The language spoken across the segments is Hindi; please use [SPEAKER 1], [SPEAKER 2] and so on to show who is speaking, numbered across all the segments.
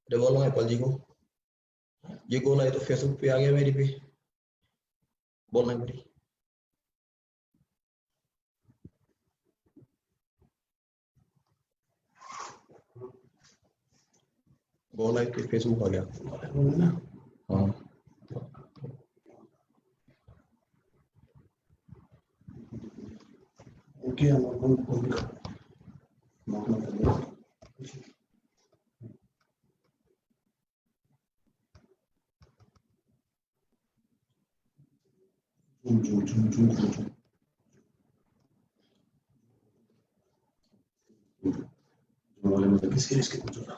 [SPEAKER 1] अरे बोलो मैं पल जी को ये कॉल आए तो फेसबुक पे आ गया मेरी पे बोलना है मेरी कॉल आए तो फेसबुक आ गया। हाँ
[SPEAKER 2] ओके वाले में किसी इसके कुछ होगा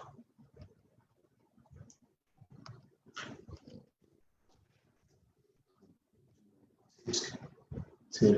[SPEAKER 2] सिर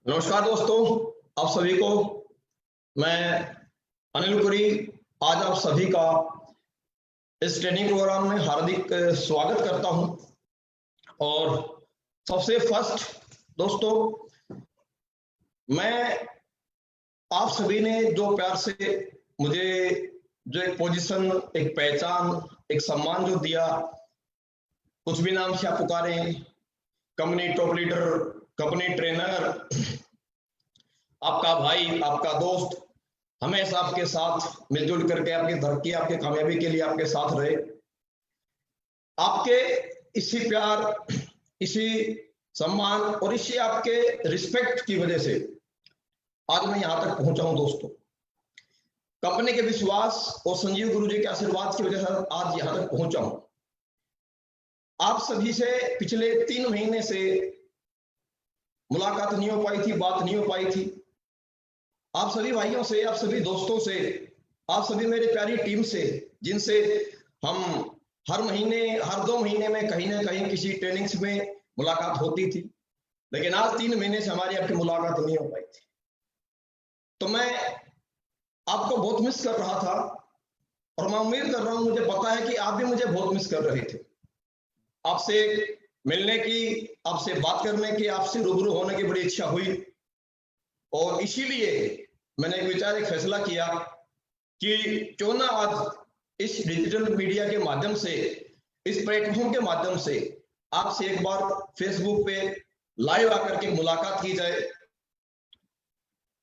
[SPEAKER 1] नमस्कार दोस्तों, आप सभी को मैं अनिल पुरी आज आप सभी का इस ट्रेनिंग प्रोग्राम में हार्दिक स्वागत करता हूं। और सबसे फर्स्ट दोस्तों, मैं आप सभी ने जो प्यार से मुझे जो एक पोजीशन, एक पहचान, एक सम्मान जो दिया, कुछ भी नाम से आप पुकारें, company top leader, company trainer, आपका भाई, आपका दोस्त, हमेशा आपके साथ मिलजुल करके आपकी तरक्की, आपकी कामयाबी के लिए आपके साथ रहे। आपके इसी प्यार, इसी सम्मान और इसी आपके रिस्पेक्ट की वजह से आज मैं यहां तक पहुंचा हूं दोस्तों। कंपनी के विश्वास और संजीव गुरु जी के आशीर्वाद की वजह से आज यहां तक पहुंचा हूं। आप सभी से पिछले 3 महीने से मुलाकात नहीं हो पाई थी, बात नहीं हो पाई थी। आप सभी भाइयों से, आप सभी दोस्तों से, आप सभी मेरे प्यारी टीम से, जिनसे हम हर महीने, हर 2 महीने में कहीं ना कहीं किसी ट्रेनिंग्स में मुलाकात होती थी, लेकिन आज 3 महीने से हमारी आपकी मुलाकात नहीं हो पाई थी। तो मैं आपको बहुत मिस कर रहा था और मैं उम्मीद कर रहा हूं, मुझे पता है कि आप भी मुझे बहुत मिस कर रहे थे। आपसे मिलने की, आपसे बात करने की, आपसे रूबरू होने की बड़ी इच्छा हुई और इसीलिए मैंने एक विचार, एक फैसला किया कि क्यों ना आज इस डिजिटल मीडिया के माध्यम से, इस प्लेटफॉर्म के माध्यम से आपसे एक बार फेसबुक पे लाइव आकर के मुलाकात की जाए।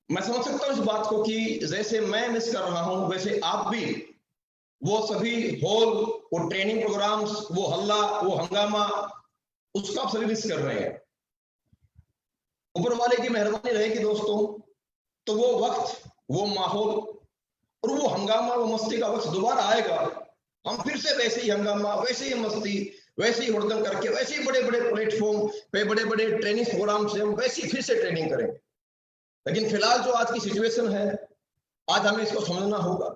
[SPEAKER 1] मैं समझ सकता हूं इस बात को कि जैसे मैं मिस कर रहा हूं, वैसे आप भी वो सभी हॉल, वो ट्रेनिंग प्रोग्राम्स, वो हल्ला, वो हंगामा, उसका आप सभी मिस कर रहे हैं। ऊपर वाले की मेहरबानी रहेगी दोस्तों, तो वो वक्त, वो माहौल और वो हंगामा, वो मस्ती का वक्त दोबारा आएगा। हम फिर से वैसे ही हंगामा, वैसे ही मस्ती, वैसे ही हुड़दंग करके, वैसे ही बड़े बड़े प्लेटफॉर्म पे, बड़े बड़े ट्रेनिंग प्रोग्राम से हम वैसे ही फिर से ट्रेनिंग करेंगे। लेकिन फिलहाल जो आज की सिचुएशन है, आज हमें इसको समझना होगा।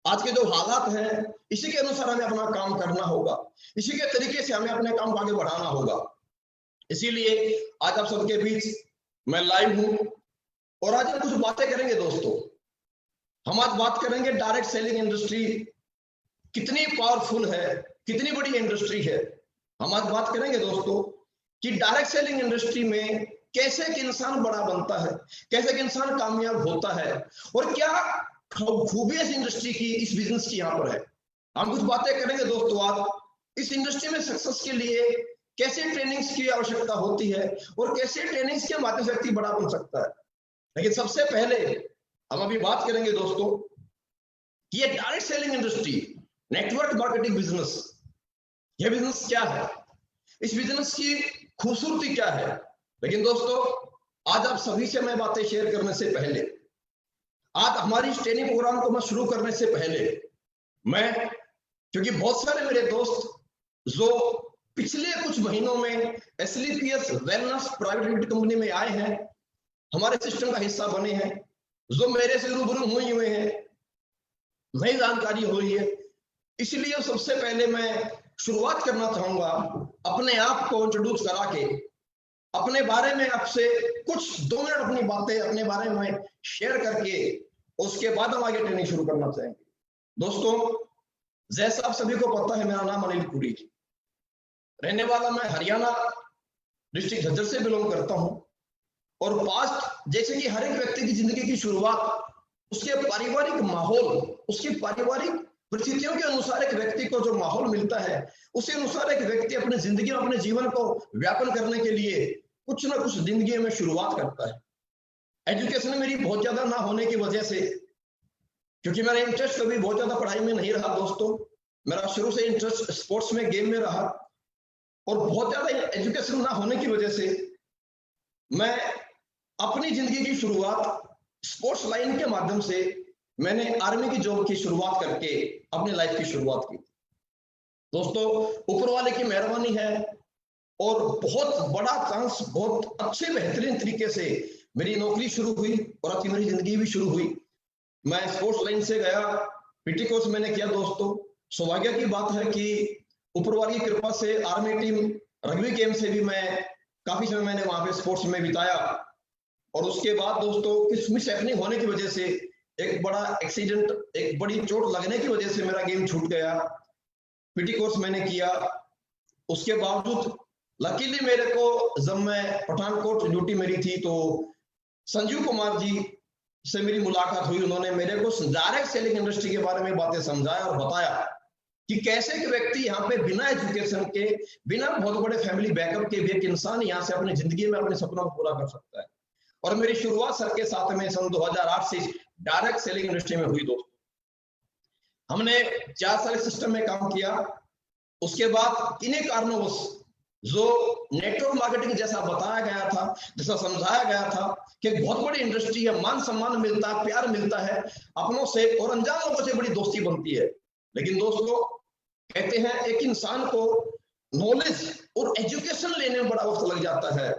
[SPEAKER 1] आज के जो हालात हैं, इसी के अनुसार हमें अपना काम करना होगा, इसी के तरीके से हमें अपने काम को आगे बढ़ाना होगा। इसीलिए आज आप सबके बीच मैं लाइव हूं और आज हम कुछ बातें करेंगे दोस्तों। हम आज बात करेंगे डायरेक्ट सेलिंग इंडस्ट्री कितनी पावरफुल है, कितनी बड़ी इंडस्ट्री है। हम आज बात करेंगे दोस्तों कि डायरेक्ट सेलिंग इंडस्ट्री में कैसे एक इंसान बड़ा बनता है, कैसे एक इंसान कामयाब होता है और क्या खूबी इस इंडस्ट्री की, इस बिजनेस की यहाँ पर है। हम कुछ बातें करेंगे दोस्तों आज इस इंडस्ट्री में सक्सेस के लिए कैसे ट्रेनिंग्स की आवश्यकता होती है और कैसे ट्रेनिंग्स के माध्यम से व्यक्ति बड़ा बन सकता है। लेकिन सबसे पहले हम अभी बात करेंगे दोस्तों कि ये direct selling industry, network marketing business, ये बिजनेस क्या है, इस बिजनेस की खूबसूरती क्या है। लेकिन दोस्तों आज आप सभी से मैं बातें शेयर करने से पहले, आज हमारी इस ट्रेनिंग प्रोग्राम को मैं शुरू करने से पहले, मैं, क्योंकि बहुत सारे मेरे दोस्त जो पिछले कुछ महीनों में SLPS wellness private limited company में आए हैं, हमारे सिस्टम का हिस्सा बने हैं, जो मेरे से रूबरू हुए हैं, नई जानकारी हुई है। इसलिए सबसे पहले मैं शुरुआत करना चाहूंगा अपने आप को इंट्रोड्यूस करा के, अपने बारे में आपसे कुछ 2 मिनट अपनी बातें अपने बारे में शेयर करके उसके बाद हम आगे ट्रेनिंग शुरू करना चाहेंगे। दोस्तों, जैसा आप सभी को पता है, मेरा नाम अनिल पुरी, रहने वाला मैं हरियाणा डिस्ट्रिक्ट झज्जर से बिलोंग करता हूं। और पास्ट, जैसे कि हर एक व्यक्ति की जिंदगी की शुरुआत उसके पारिवारिक माहौल, उसकी पारिवारिक परिस्थितियों के अनुसार एक व्यक्ति को जो माहौल मिलता है, उसी अनुसार एक व्यक्ति अपनी जिंदगी में अपने जीवन को व्यापन करने के लिए कुछ ना कुछ जिंदगी में शुरुआत करता है। एजुकेशन मेरी बहुत ज्यादा ना होने की वजह से, क्योंकि मेरा इंटरेस्ट कभी बहुत ज्यादा पढ़ाई में नहीं रहा दोस्तों, मेरा शुरू से इंटरेस्ट स्पोर्ट्स में, गेम में रहा, और बहुत ज्यादा एजुकेशन ना होने की वजह से मैं अपनी जिंदगी की शुरुआत स्पोर्ट्स लाइन के माध्यम से मैंने आर्मी की जॉब की शुरुआत करके अपनी लाइफ की शुरुआत की। दोस्तों, ऊपर वाले की मेहरबानी है और बहुत बड़ा चांस, बहुत अच्छे बेहतरीन तरीके से मेरी नौकरी शुरू हुई और अच्छी मेरी जिंदगी भी शुरू हुई। मैं स्पोर्ट्स लाइन से गया, PT कोर्स मैंने किया। दोस्तों, सौभाग्य की बात है कि ऊपर वाली की कृपा से आर्मी टीम रग्बी गेम से भी मैं काफी समय मैंने वहां पे स्पोर्ट्स में बिताया। और उसके बाद दोस्तों कुछ मिस हैपनिंग होने की वजह से, एक बड़ा एक्सीडेंट, एक बड़ी चोट लगने की वजह से मेरा गेम छूट गया। PT कोर्स मैंने किया, उसके बावजूद लकीली मेरे को, जब मैं पठानकोट ड्यूटी मेरी थी, तो संजीव कुमार जी से मेरी मुलाकात हुई। उन्होंने मेरे को डायरेक्ट सेलिंग इंडस्ट्री के बारे में बातें समझाया और बताया कि कैसे एक व्यक्ति यहाँ पे बिना एजुकेशन के, बिना बहुत बड़े फैमिली बैकअप के भी एक इंसान यहाँ से अपनी जिंदगी में अपने सपनों को पूरा कर सकता है। और मेरी शुरुआत सर के साथ में सन 2008 से डायरेक्ट सेलिंग इंडस्ट्री में हुई। दोस्तों, हमने 4 साल सिस्टम में काम किया। उसके बाद इन्हीं कारणों जो नेटवर्क मार्केटिंग जैसा बताया गया था, जैसा समझाया गया था कि बहुत बड़ी इंडस्ट्री है, मान सम्मान मिलता है, प्यार मिलता है अपनों से, और अनजान लोगों से बड़ी दोस्ती बनती है। लेकिन दोस्तों, कहते हैं एक इंसान को नॉलेज और एजुकेशन लेने में बड़ा वक्त लग जाता है।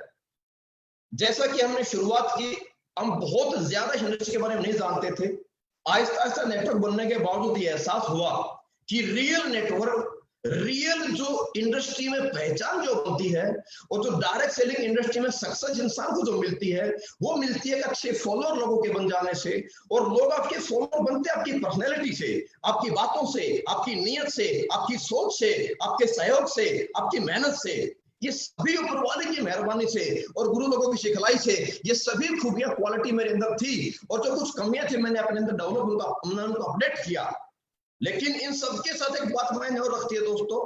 [SPEAKER 1] जैसा कि हमने शुरुआत की, हम बहुत ज्यादा इंडस्ट्री के बारे में नहीं जानते थे। आहिस्ता आहिस्ता नेटवर्क बनने के बावजूद ये एहसास हुआ कि रियल नेटवर्क, रियल जो इंडस्ट्री में पहचान जो होती है, और जो डायरेक्ट सेलिंग इंडस्ट्री में सक्सेस इंसान को जो मिलती है, वो मिलती है अच्छे फॉलोअर लोगों के बन जाने से। और लोग आपके फॉलोअर बनते हैं आपकी पर्सनैलिटी से, आपकी बातों से, आपकी नीयत से, आपकी सोच से, आपके सहयोग से, आपकी मेहनत से। ये सभी ऊपर वाले की मेहरबानी से और गुरु लोगों की सिखलाई से ये सभी खूबियां, क्वालिटी मेरे अंदर थी। और जो कुछ कमियां थी मैंने अपने अंदर डेवलप, उनको अपडेट किया। लेकिन इन सबके साथ एक बात मैंने और रखती है दोस्तों,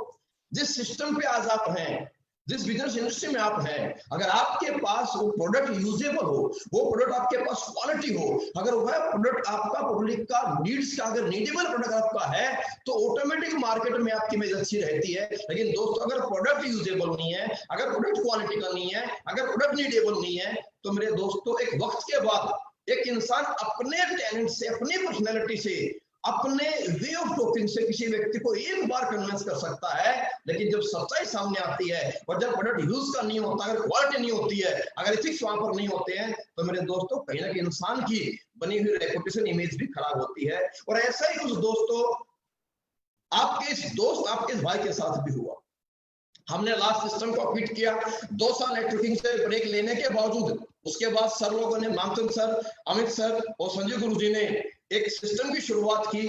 [SPEAKER 1] जिस सिस्टम पे आज आप हैं, जिस बिजनेस इंडस्ट्री में आप हैं, अगर आपके पास वो प्रोडक्ट यूजेबल हो, वो प्रोडक्ट आपके पास क्वालिटी हो, अगर वह प्रोडक्ट आपका पब्लिक का नीड्स का, अगर नीडेबल प्रोडक्ट आपका है, तो ऑटोमेटिक मार्केट में आपकी इमेज अच्छी रहती है। लेकिन दोस्तों, अगर प्रोडक्ट यूजेबल नहीं है, अगर प्रोडक्ट क्वालिटी का नहीं है, अगर प्रोडक्ट नीडेबल नहीं है, तो मेरे दोस्तों एक वक्त के बाद एक इंसान अपने टैलेंट से, अपनी पर्सनैलिटी से, अपने वे ऑफ टॉकिंग से किसी व्यक्ति को एक बार कन्विंस कर सकता है। लेकिन जब सच्चाई सामने आती है और जब प्रोडक्ट यूज का नहीं होता, अगर क्वालिटी नहीं होती है, अगर एथिक्स वहां पर नहीं होते हैं, तो मेरे दोस्तों कहीं ना कहीं इंसान की बनी हुई रेपुटेशन, इमेज भी खराब होती है। और ऐसा ही कुछ दोस्तों आपके इस दोस्त, आपके इस भाई के साथ भी हुआ। हमने लास्ट सिस्टम को क्विट किया 2 साल नेटवर्किंग से ब्रेक लेने के बावजूद। उसके बाद सर लोगों ने, मामचंद सर, अमित सर और संजय गुरु जी ने एक सिस्टम की शुरुआत की,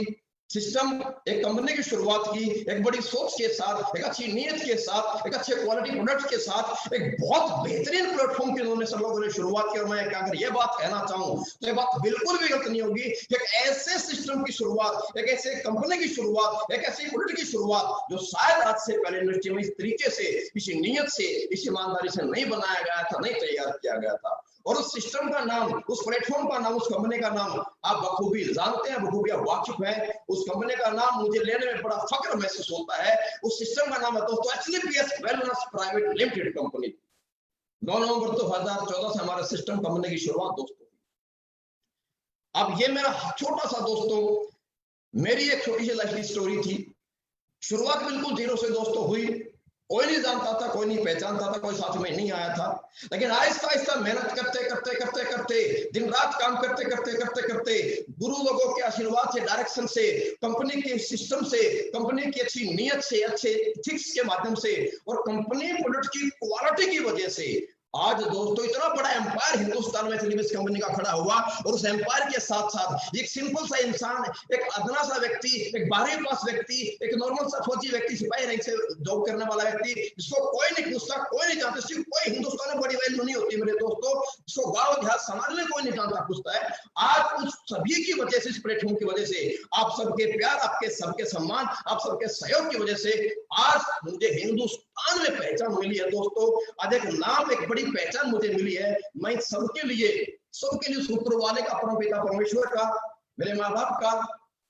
[SPEAKER 1] सिस्टम एक कंपनी की शुरुआत की, एक बड़ी सोच के साथ, एक अच्छी नीयत के साथ, एक अच्छे क्वालिटी प्रोडक्ट के साथ, एक बहुत बेहतरीन प्लेटफॉर्म के उन्होंने सब लोगों ने शुरुआत की। और मैं अगर ये बात कहना चाहूं तो ये बात बिल्कुल भी गलत नहीं होगी कि एक ऐसे सिस्टम की शुरुआत, एक ऐसे कंपनी की शुरुआत, एक ऐसी प्रोडक्ट की शुरुआत जो शायद आज से पहले इंडस्ट्री में इस तरीके से, इसी नीयत से, इस ईमानदारी से नहीं बनाया गया था, नहीं तैयार किया गया था। और उस सिस्टम का नाम, उस प्लेटफॉर्म का नाम, उस कंपनी का नाम आप बखूबी जानते हैं, बखूबी आप वाकिफ हैं। उस कंपनी का नाम मुझे लेने में बड़ा फख्र महसूस होता है। उस सिस्टम का नाम है दोस्तों SLPS wellness private limited company. 9 नवंबर 2014 से हमारा सिस्टम कंपनी की शुरुआत दोस्तों। अब ये मेरा छोटा सा दोस्तों, मेरी एक छोटी सी लाइफ की स्टोरी थी। शुरुआत बिल्कुल जीरो से दोस्तों हुई कोई नहीं जानता था, कोई नहीं पहचानता था, कोई साथ में नहीं आया था। लेकिन आहिस्ता आहिस्ता मेहनत करते करते करते करते, दिन रात काम करते करते करते करते, गुरु लोगों के आशीर्वाद से, डायरेक्शन से, कंपनी के सिस्टम से, कंपनी की अच्छी नीयत से, अच्छे एथिक्स के माध्यम से और कंपनी प्रोडक्ट की क्वालिटी की वजह से आज दोस्तों इतना बड़ा एम्पायर हिंदुस्तान में एसएलवी कंपनी का खड़ा हुआ। और उस एम्पायर के साथ साथ एक सिंपल सा इंसान, एक अदना सा व्यक्ति, एक 12वीं पास व्यक्ति, एक नॉर्मल सा फौजी व्यक्ति, सिपाही रैंक से जॉब करने वाला व्यक्ति, जिसको कोई नहीं पूछता, कोई नहीं जानता, सिर्फ कोई हिंदुस्तान में बड़ी वैल्यू नहीं होती मेरे दोस्तों, जिसको गाँव देहात समाज में कोई नहीं जानता पूछता है। आज उस सभी की वजह से, इस प्लेटफॉर्म की वजह से, आप सबके प्यार, आपके सबके सम्मान, आप सबके सहयोग की वजह से आज मुझे हिंदुस्तान में पहचान मिली है दोस्तों। आज एक नाम, एक बड़ी पहचान मुझे मिली है। मैं सबके लिए सूत्र वाले का, परमपिता परमेश्वर का, मेरे माँ बाप का,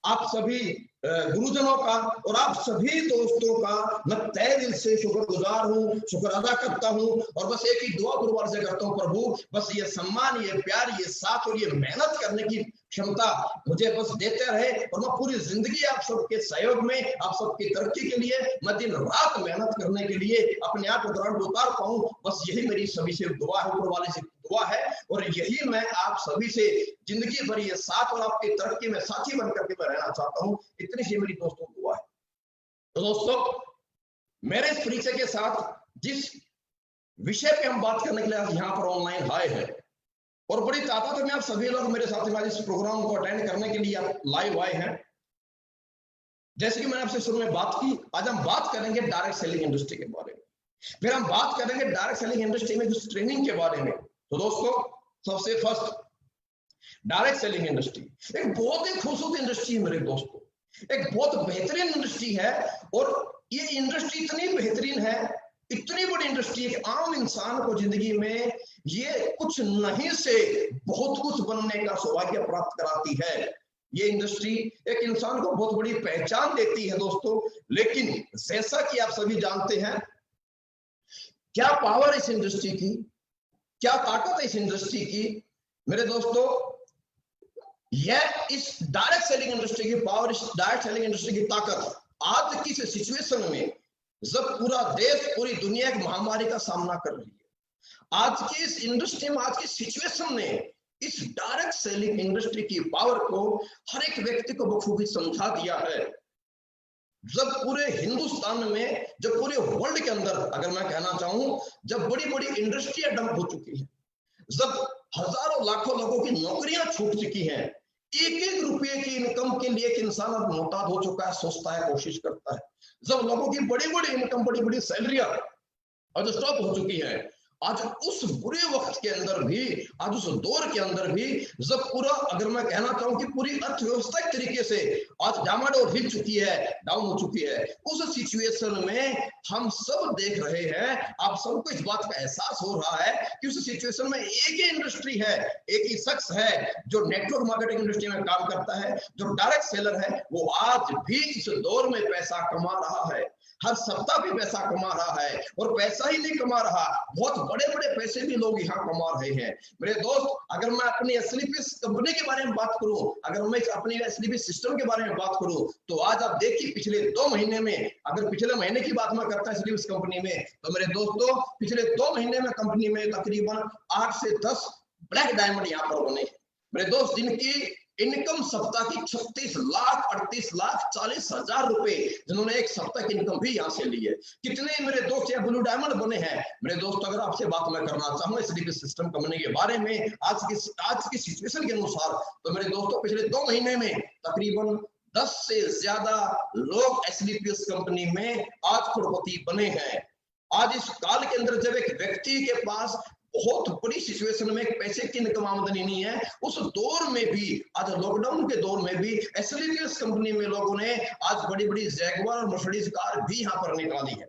[SPEAKER 1] आप सभी गुरुजनों का और आप सभी दोस्तों का मैं तहे दिल से शुक्रगुजार हूँ, शुक्र अदा करता हूँ। और बस एक ही दुआ गुरुवार से करता हूँ, प्रभु बस ये सम्मान, ये प्यार, ये साथ और ये मेहनत करने की क्षमता मुझे बस देते रहे और मैं पूरी जिंदगी आप सबके सहयोग में, आप सबकी तरक्की के लिए मैं दिन रात मेहनत करने के लिए अपने आप को ग्राउंड उतार पाऊं। बस यही मेरी सभी से दुआ है, ऊपर वाले से दुआ है और यही मैं आप सभी से जिंदगी भर ये साथ और आपकी तरक्की में साथी बनकर के मैं रहना चाहता हूँ। इतनी सी मेरी दोस्तों दुआ है। तो दोस्तों मेरे इस परिचय के साथ जिस विषय पे हम बात करने के लिए आज यहाँ पर ऑनलाइन आए हैं और बड़ी तादाद में आप सभी लोग मेरे साथ में इस प्रोग्राम को अटेंड करने के लिए आप लाइव आए हैं। जैसे कि मैंने आपसे शुरू में बात की, आज हम बात करेंगे डायरेक्ट सेलिंग इंडस्ट्री के बारे में, फिर हम बात करेंगे डायरेक्ट सेलिंग इंडस्ट्री में कुछ ट्रेनिंग के बारे में। तो दोस्तों सबसे फर्स्ट डायरेक्ट सेलिंग इंडस्ट्री एक बहुत ही खूबसूरत इंडस्ट्री है मेरे दोस्तों, एक बहुत बेहतरीन इंडस्ट्री है। और ये इंडस्ट्री इतनी बेहतरीन है, इतनी बड़ी इंडस्ट्री है, आम इंसान को जिंदगी में ये कुछ नहीं से बहुत कुछ बनने का सौभाग्य प्राप्त कराती है। ये इंडस्ट्री एक इंसान को बहुत बड़ी पहचान देती है दोस्तों। लेकिन जैसा कि आप सभी जानते हैं, क्या पावर इस इंडस्ट्री की, क्या ताकत है इस इंडस्ट्री की मेरे दोस्तों। यह इस डायरेक्ट सेलिंग इंडस्ट्री की पावर, इस डायरेक्ट सेलिंग इंडस्ट्री की ताकत आज की सिचुएशन में जब पूरा देश, पूरी दुनिया एक महामारी का सामना कर रही है, आज की इस इंडस्ट्री में, आज की सिचुएशन ने इस डायरेक्ट सेलिंग इंडस्ट्री की पावर को हर एक व्यक्ति को बखूबी समझा दिया है। जब पूरे हिंदुस्तान में, जब पूरे वर्ल्ड के अंदर अगर मैं कहना चाहूं, जब बड़ी बड़ी इंडस्ट्रियां डंप हो चुकी है, जब हजारों लाखों लोगों की नौकरियां छूट चुकी हैं, एक एक रुपये की इनकम के लिए एक इंसान अब मोहताज हो चुका है, सोचता है, कोशिश करता है। जब लोगों की बड़ी बड़ी इनकम, बड़ी बड़ी सैलरियां आज स्टॉप हो चुकी है, आज उस बुरे वक्त के अंदर भी, आज उस दौर के अंदर भी, जब पूरा अगर मैं कहना चाहूं कि पूरी अर्थव्यवस्था एक तरीके से आज डामाडोल हिल चुकी है, डाउन हो चुकी है, उस सिचुएशन में हम सब देख रहे हैं, आप सबको इस बात का एहसास हो रहा है कि उस सिचुएशन में एक ही इंडस्ट्री है, एक ही शख्स है जो नेटवर्क मार्केटिंग इंडस्ट्री में काम करता है, जो डायरेक्ट सेलर है, वो आज भी इस दौर में पैसा कमा रहा है, हर सप्ताह भी पैसा कमा रहा है। और पैसा ही नहीं कमा रहा, बहुत बड़े बड़े पैसे भी लोग यहाँ कमा रहे हैं मेरे दोस्त। अगर मैं अपनी एसएलवी कंपनी के बारे में बात करूं, अगर मैं अपनी एसएलवी सिस्टम के बारे में बात करूं, तो आज आप देखिए पिछले 2 महीने में, अगर पिछले महीने की बात मैं करता एसएलवी कंपनी में, तो मेरे दोस्तों पिछले 2 महीने में कंपनी में तकरीबन 8 से 10 ब्लैक डायमंड यहाँ पर बने मेरे दोस्त, जिनकी इनकम सप्ताह की 36 लाख 38 लाख 40 हजार रुपए, जिन्होंने एक सप्ताह की इनकम भी यहाँ से ली है। कितने मेरे दोस्त यहाँ ब्लू डायमंड बने हैं मेरे दोस्त। अगर आपसे बात मैं करना चाहूँ एसएलवी सिस्टम कंपनी के बारे में आज की सिचुएशन के अनुसार, तो मेरे दोस्तों पिछले 2 महीने में तकरीबन 10 से ज्यादा लोग एसएलवी कंपनी में आज करोड़पति बने हैं। आज इस काल के अंदर जब एक व्यक्ति के पास बहुत बड़ी सिचुएशन में एक पैसे की इनकम आमदनी नहीं है, उस दौर में भी, आज लॉकडाउन के दौर में भी एसएलवी कंपनी में लोगों ने आज बड़ी बड़ी जैगुआर और मर्सिडीज कार भी यहाँ पर निकाली है।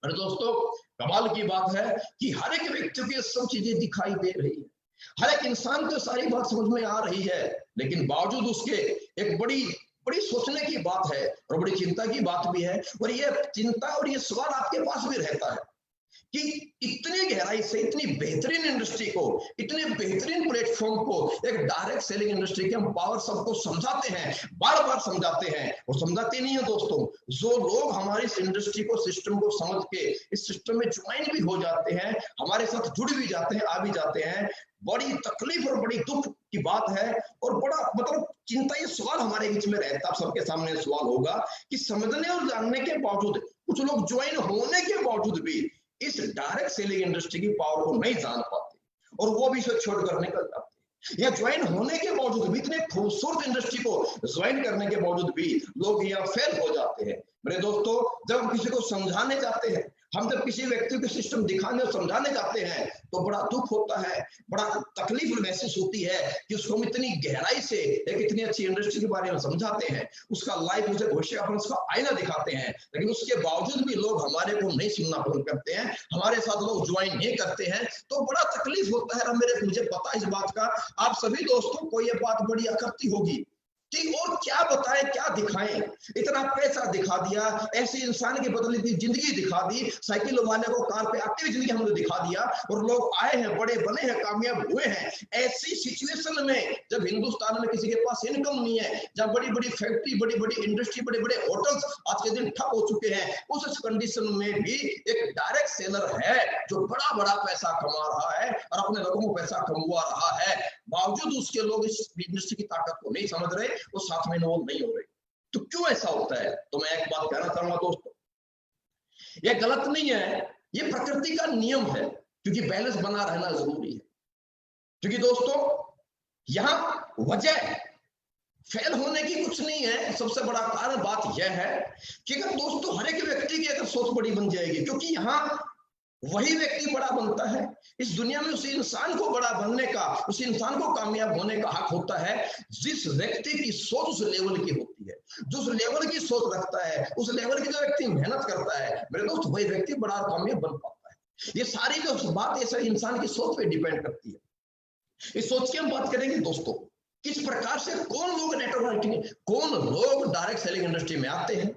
[SPEAKER 1] अरे दोस्तों कमाल की बात है कि हर एक व्यक्ति को ये सब चीजें दिखाई दे रही है, हर एक इंसान को सारी बात समझ में आ रही है, लेकिन बावजूद उसके एक बड़ी सोचने की बात है और बड़ी चिंता की बात भी है। और ये चिंता और ये सवाल आपके पास भी रहता है कि इतनी गहराई से इतनी बेहतरीन इंडस्ट्री को, इतने बेहतरीन प्लेटफॉर्म को, एक डायरेक्ट सेलिंग इंडस्ट्री के हम पावर सबको समझाते हैं, बार बार समझाते हैं, और समझाते नहीं है दोस्तों। जो लोग हमारी इस इंडस्ट्री को, सिस्टम को समझ के इस सिस्टम में ज्वाइन भी हो जाते हैं, हमारे साथ जुड़ भी जाते हैं, आ भी जाते हैं, बड़ी तकलीफ और बड़ी दुख की बात है, और बड़ा मतलब चिंता, ये सवाल हमारे बीच में रहता है, सबके सामने सवाल होगा कि समझने और जानने के बावजूद कुछ लोग ज्वाइन होने के बावजूद भी इस डायरेक्ट सेलिंग इंडस्ट्री की पावर को नहीं जान पाते, और वो भी इसे छोड़कर निकल जाते हैं। या ज्वाइन होने के बावजूद भी, इतने खूबसूरत इंडस्ट्री को ज्वाइन करने के बावजूद भी लोग यहाँ फेल हो जाते हैं। मेरे दोस्तों, जब हम किसी को समझाने जाते हैं, हम जब किसी व्यक्ति को सिस्टम दिखाने और समझाने जाते हैं, तो बड़ा दुख होता है, बड़ा तकलीफ महसूस होती है कि उसको हम इतनी गहराई से एक इतनी अच्छी इंडस्ट्री के बारे में समझाते हैं, उसका लाइफ, उसे भविष्य का उसका आईना दिखाते हैं, लेकिन उसके बावजूद भी लोग हमारे को नहीं सुनना पसंद करते हैं, हमारे साथ लोग ज्वाइन नहीं करते हैं, तो बड़ा तकलीफ होता है। मुझे पता है इस बात का, आप सभी दोस्तों को ये बात बड़ी अखरती होगी कि और क्या बताएं, क्या दिखाएं, इतना पैसा दिखा दिया, ऐसे इंसान की बदली हुई जिंदगी दिखा दी, साइकिल वाले को कार पे आती हुई जिंदगी हमने दिखा दिया, और लोग आए हैं, बड़े बने हैं, कामयाब हुए हैं। ऐसी सिचुएशन में जब हिंदुस्तान में किसी के पास इनकम नहीं है, जब बड़ी बड़ी फैक्ट्री, बड़ी बड़ी इंडस्ट्री, बड़े बड़े होटल्स आज के दिन ठप हो चुके हैं, उस कंडीशन में भी एक डायरेक्ट सेलर है जो बड़ा बड़ा पैसा कमा रहा है और अपने लोगों को पैसा कमवा रहा है, बावजूद उसके लोग इस इंडस्ट्री की ताकत को नहीं समझ रहे, वो साथ में इन्वॉल्व नहीं हो रहे। तो क्यों ऐसा होता है? तो मैं एक बात कहना चाहूंगा दोस्तों, ये गलत नहीं है, ये प्रकृति का नियम है, क्योंकि बैलेंस बना रहना जरूरी है। क्योंकि दोस्तों, यहां वजह फेल होने की कुछ नहीं है, सबसे बड़ा कारण बात यह है कि अगर दोस्तों हर एक व्यक्ति की अगर सोच बड़ी बन जाएगी, क्योंकि यहां वही व्यक्ति बड़ा बनता है इस दुनिया में, उस इंसान को बड़ा बनने का, उस इंसान को कामयाब होने का हक होता है जिस व्यक्ति की सोच उस लेवल की होती है, जो उस लेवल की सोच रखता है, उस लेवल की जो व्यक्ति मेहनत करता है, मेरे दोस्त, वही व्यक्ति बड़ा और कामयाब बन पाता है। ये सारी जो बात है इंसान की सोच पे डिपेंड करती है। इस सोच की हम बात करेंगे दोस्तों, किस प्रकार से कौन लोग नेटवर्क मार्केटिंग, कौन लोग डायरेक्ट सेलिंग इंडस्ट्री में आते हैं,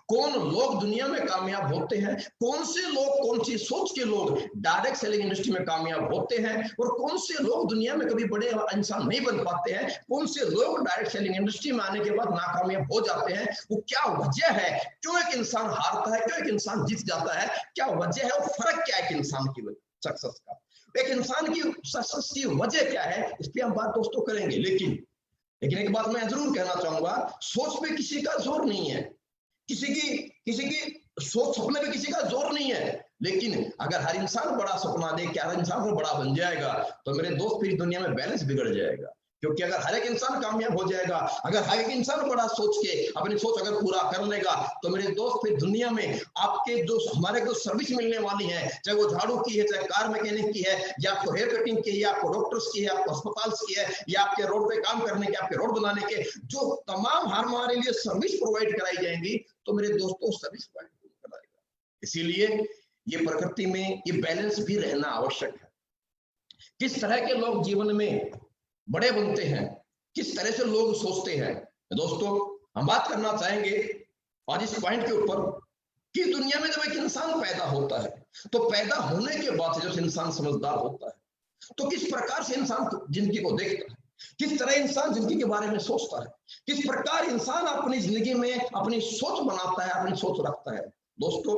[SPEAKER 1] कौन लोग दुनिया में कामयाब होते हैं, कौन से लोग, कौन सी सोच के लोग डायरेक्ट सेलिंग इंडस्ट्री में कामयाब होते हैं, और कौन से लोग दुनिया में कभी बड़े इंसान नहीं बन पाते हैं, कौन से लोग डायरेक्ट सेलिंग इंडस्ट्री में आने के बाद नाकामयाब हो जाते हैं, वो क्या वजह है, क्यों एक इंसान हारता है, क्यों एक इंसान जीत जाता है, क्या वजह है, और फर्क क्या है एक इंसान की सक्सेस का, एक इंसान की सक्सेस की वजह क्या है, इस पर हम बात दोस्तों करेंगे। लेकिन एक बात मैं जरूर कहना चाहूंगा, सोच पे किसी का जोर नहीं है, किसी की सोच, सपने पे किसी का जोर नहीं है, लेकिन अगर हर इंसान बड़ा सपना दे, हर इंसान को बड़ा बन जाएगा, तो मेरे दोस्त फिर दुनिया में बैलेंस बिगड़ जाएगा। क्योंकि अगर हर एक इंसान कामयाब हो जाएगा, अगर हर एक इंसान बड़ा सोच के अपनी सोच अगर पूरा कर लेगा, तो मेरे दोस्त फिर दुनिया में आपके जो हमारे को सर्विस मिलने वाली है, चाहे वो झाड़ू की है, चाहे कार मैकेनिक की है, या आपको हेयर कटिंग की है, या आपको डॉक्टर्स की है, आपको अस्पताल की है, या आपके रोड पे काम करने के, आपके रोड बनाने के, जो तमाम हमारे लिए सर्विस प्रोवाइड कराई जाएंगी, तो मेरे दोस्तों सर्विस प्रोवाइड कराएगा। इसीलिए ये प्रकृति में ये बैलेंस भी रहना आवश्यक है। किस तरह के लोग जीवन में बड़े बनते हैं, किस तरह से लोग सोचते हैं, दोस्तों हम बात करना चाहेंगे आज इस पॉइंट के ऊपर कि दुनिया में जब एक इंसान पैदा होता है, तो पैदा होने के बाद जब इंसान समझदार होता है, तो किस प्रकार से इंसान जिंदगी को देखता है, किस तरह इंसान जिंदगी के बारे में सोचता है, किस प्रकार इंसान अपनी जिंदगी में अपनी सोच बनाता है, अपनी सोच रखता है। दोस्तों,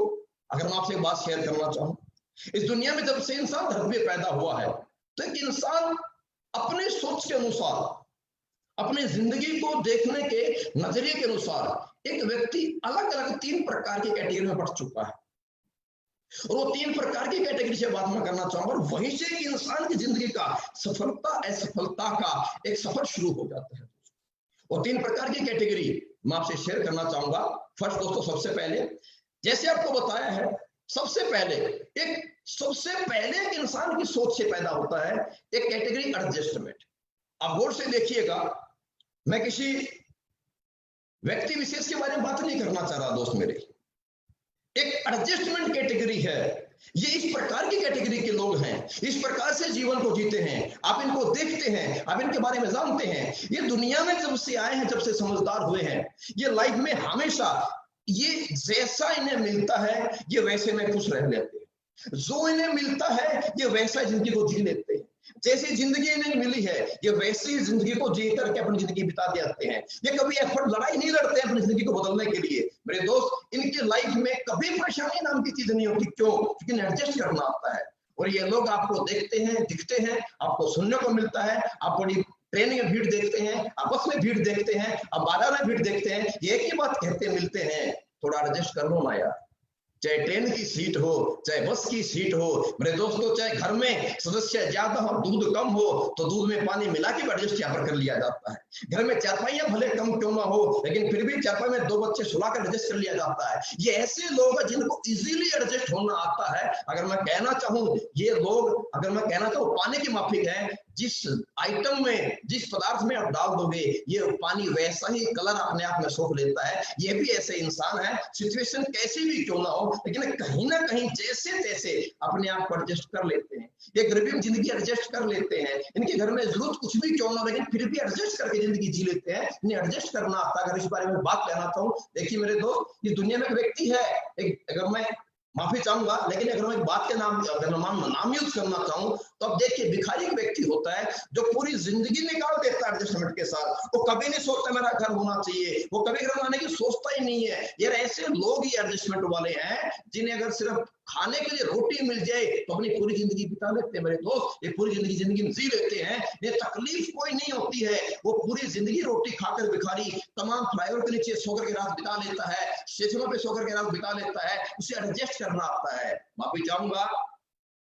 [SPEAKER 1] अगर मैं आपसे एक बात शेयर करना चाहूं, इस दुनिया में जब से इंसान धरती पे पैदा हुआ है, तो एक इंसान अपने सोच के अनुसार, अपनी जिंदगी को देखने के नजरिए के अनुसार एक व्यक्ति अलग अलग 3 प्रकार की कैटेगरी में बढ़ चुका है, और वो 3 प्रकार की कैटेगरी से बात मैं करना चाहूंगा, और वहीं से एक इंसान की जिंदगी का सफलता असफलता का एक सफर शुरू हो जाता है। और 3 प्रकार की कैटेगरी मैं आपसे शेयर करना चाहूंगा। फर्स्ट दोस्तों, सबसे पहले जैसे आपको बताया है, सबसे पहले एक इंसान की सोच से पैदा होता है एक कैटेगरी एडजस्टमेंट। आप गौर से देखिएगा, मैं किसी व्यक्ति विशेष के बारे में बात नहीं करना चाह रहा दोस्त मेरे, एक एडजस्टमेंट कैटेगरी है। ये इस प्रकार की कैटेगरी के लोग हैं, इस प्रकार से जीवन को जीते हैं, आप इनको देखते हैं, आप इनके बारे में जानते हैं। ये दुनिया में जब से आए हैं, जब से समझदार हुए हैं, ये लाइफ में हमेशा ये जैसा इन्हें मिलता है ये वैसे में खुश रह लेते हैं। जो इन्हें मिलता है ये वैसा जिंदगी को जी लेते हैं, जैसी जिंदगी इन्हें मिली है ये वैसी जिंदगी को जी करके अपनी जिंदगी बिता देते हैं। ये कभी एफर्ट लड़ाई नहीं लड़ते हैं अपनी जिंदगी को बदलने के लिए। मेरे दोस्त, इनकी लाइफ में कभी परेशानी नाम की चीज नहीं होती। क्यों? क्योंकि इन्हें एडजस्ट करना आता है। और ये लोग आपको देखते हैं, दिखते हैं, आपको सुनने को मिलता है, आप बड़ी ट्रेन में भीड़ देखते हैं, आपस में भीड़ देखते हैं, आप बाजार में भीड़ देखते हैं, ये एक ही बात कहते मिलते हैं, थोड़ा एडजस्ट कर लो ना यार। चाहे ट्रेन की सीट हो, चाहे बस की सीट हो, मेरे दोस्तों, चाहे घर में सदस्य ज्यादा हो, दूध कम हो, तो दूध में पानी मिला के एडजस्ट यहाँ पर कर लिया जाता है। घर में चारपाइयां भले कम क्यों ना हो, लेकिन फिर भी चारपाई में 2 बच्चे सुलाकर एडजस्ट कर लिया जाता है। ये ऐसे लोग हैं जिनको इजीली एडजस्ट होना आता है। अगर मैं कहना चाहूँ, ये लोग, अगर मैं कहना चाहूँ, पानी के माफिक है। जिस आइटम में, जिस पदार्थ में आप डाल दोगे, ये पानी वैसा ही कलर अपने आप में सोख लेता है। ये भी ऐसे इंसान है, सिचुएशन कैसी भी क्यों ना हो, लेकिन कहीं ना कहीं जैसे तैसे अपने आप को एडजस्ट कर लेते हैं। ये गरीबी में जिंदगी एडजस्ट कर लेते हैं। इनके घर में जरूरत कुछ भी क्यों ना, लेकिन फिर भी एडजस्ट करके जिंदगी जी लेते हैं। इन्हें एडजस्ट करना आता है। अगर इस बारे में बात कहना चाहूँ, देखिए मेरे दोस्त, इस दुनिया में एक व्यक्ति है, अगर मैं माफी चाहूंगा, लेकिन अगर मैं बात के नाम यूज करना चाहूँ, तो अब देखिए, भिखारी एक व्यक्ति होता है जो पूरी जिंदगी निकाल देता है एडजस्टमेंट के साथ। वो कभी नहीं सोचता मेरा घर होना चाहिए, वो कभी घर बनाने की सोचता ही नहीं है। यार ऐसे लोग ही एडजस्टमेंट वाले हैं, जिन्हें अगर सिर्फ खाने के लिए रोटी मिल जाए तो अपनी पूरी जिंदगी बिता लेते हैं। मेरे दोस्त, ये पूरी जिंदगी में जी लेते हैं, ये तकलीफ कोई नहीं होती है। वो पूरी जिंदगी रोटी खाकर भिखारी तमाम फ्लाईओवर के नीचे सोकर के रात बिता लेता है, स्टेशनों पे सोकर के रात बिता लेता है। उसे एडजस्ट करना आता है। माफी चाहूंगा,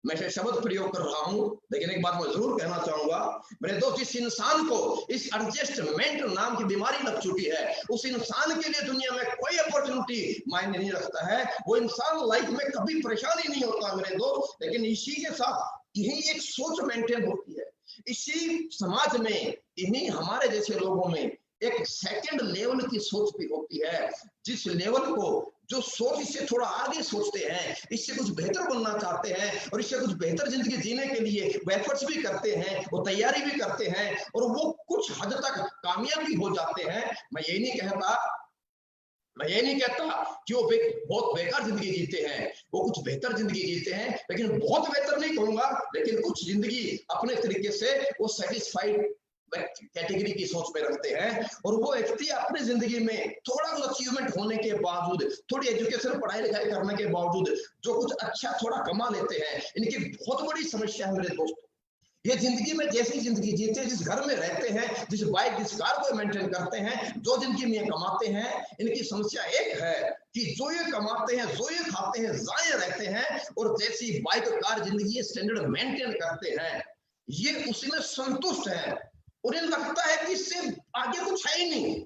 [SPEAKER 1] मैं से शब्द प्रयोग कर रहा हूं, लेकिन एक बात मैं जरूर कहना चाहूंगा, मेरे दोस्त, जिस इंसान को इस एडजस्टमेंट नाम की बीमारी लग चुकी है, उस इंसान के लिए दुनिया में कोई अपॉर्चुनिटी मायने नहीं रखता है। वो इंसान लाइफ में कभी परेशानी नहीं होता मेरे दोस्त। लेकिन इसी के साथ यही एक सोच मेंटेन होती है, इसी समाज में, इन्हीं हमारे जैसे लोगों में एक सेकंड लेवल की सोच भी होती है, जिस लेवल को, जो सोच इससे थोड़ा आगे सोचते हैं, इससे कुछ बेहतर बनना चाहते हैं, और इससे कुछ बेहतर जिंदगी जीने के लिए वो एफर्ट्स भी करते हैं, वो तैयारी भी करते हैं, और वो कुछ हद तक कामयाब भी हो जाते हैं। मैं ये नहीं कहता कि वो बहुत बेकार जिंदगी जीते हैं, वो कुछ बेहतर जिंदगी जीते हैं, लेकिन बहुत बेहतर नहीं कहूंगा, लेकिन कुछ जिंदगी अपने तरीके से वो सेटिस्फाइड कैटेगरी की सोच में रखते हैं। और वो व्यक्ति अपनी जिंदगी में थोड़ा कुछ अचीवमेंट होने के बावजूद, थोड़ी एजुकेशन, पढ़ाई लिखाई करने के बावजूद, जो कुछ अच्छा थोड़ा कमा लेते हैं, इनकी बहुत बड़ी समस्या है मेरे दोस्तों। ये जिंदगी में जैसी जिंदगी जीते हैं, जिस घर में रहते हैं, जिस बाइक, जिस कार को मेंटेन करते हैं, जो जिंदगी में कमाते हैं, इनकी समस्या एक है कि जो ये कमाते हैं, जो ये खाते हैं, जाए रहते हैं, और जैसी बाइक, कार, जिंदगी स्टैंडर्ड मेंटेन करते हैं, ये उसी में संतुष्ट है। उन्हें लगता है कि इससे आगे कुछ है ही नहीं,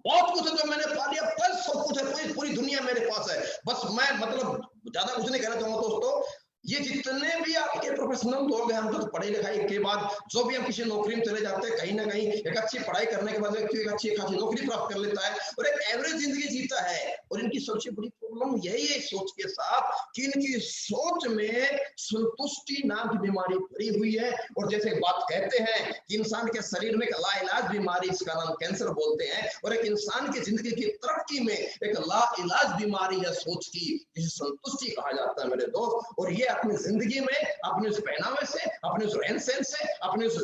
[SPEAKER 1] बहुत कुछ है जो मैंने पा लिया, बस सब कुछ है, पूरी दुनिया मेरे पास है, बस मैं, मतलब ज्यादा कुछ नहीं कहना चाहूंगा दोस्तों। ये जितने भी आपके प्रोफेशनल लोग हैं, हम तो पढ़ाई लिखाई के बाद जो भी हम किसी नौकरी में चले जाते हैं, कहीं ना कहीं एक अच्छी पढ़ाई करने के बाद व्यक्ति एक अच्छी खासी नौकरी प्राप्त कर लेता है और एक एवरेज जिंदगी जीता है। और इनकी सबसे बड़ी प्रॉब्लम यही है सोच के साथ कि इनकी सोच में संतुष्टि नाम की बीमारी भरी हुई है। और जैसे बात कहते हैं कि इंसान के शरीर में एक लाइलाज बीमारी, इसका नाम कैंसर बोलते हैं, और एक इंसान की जिंदगी की तरक्की में एक लाइलाज बीमारी है सोच की, जिसे संतुष्टि कहा जाता है मेरे दोस्त। और ये अपनी जिंदगी में, अपने उस पहनावे से, अपने उस रहन सहन से, अपने उस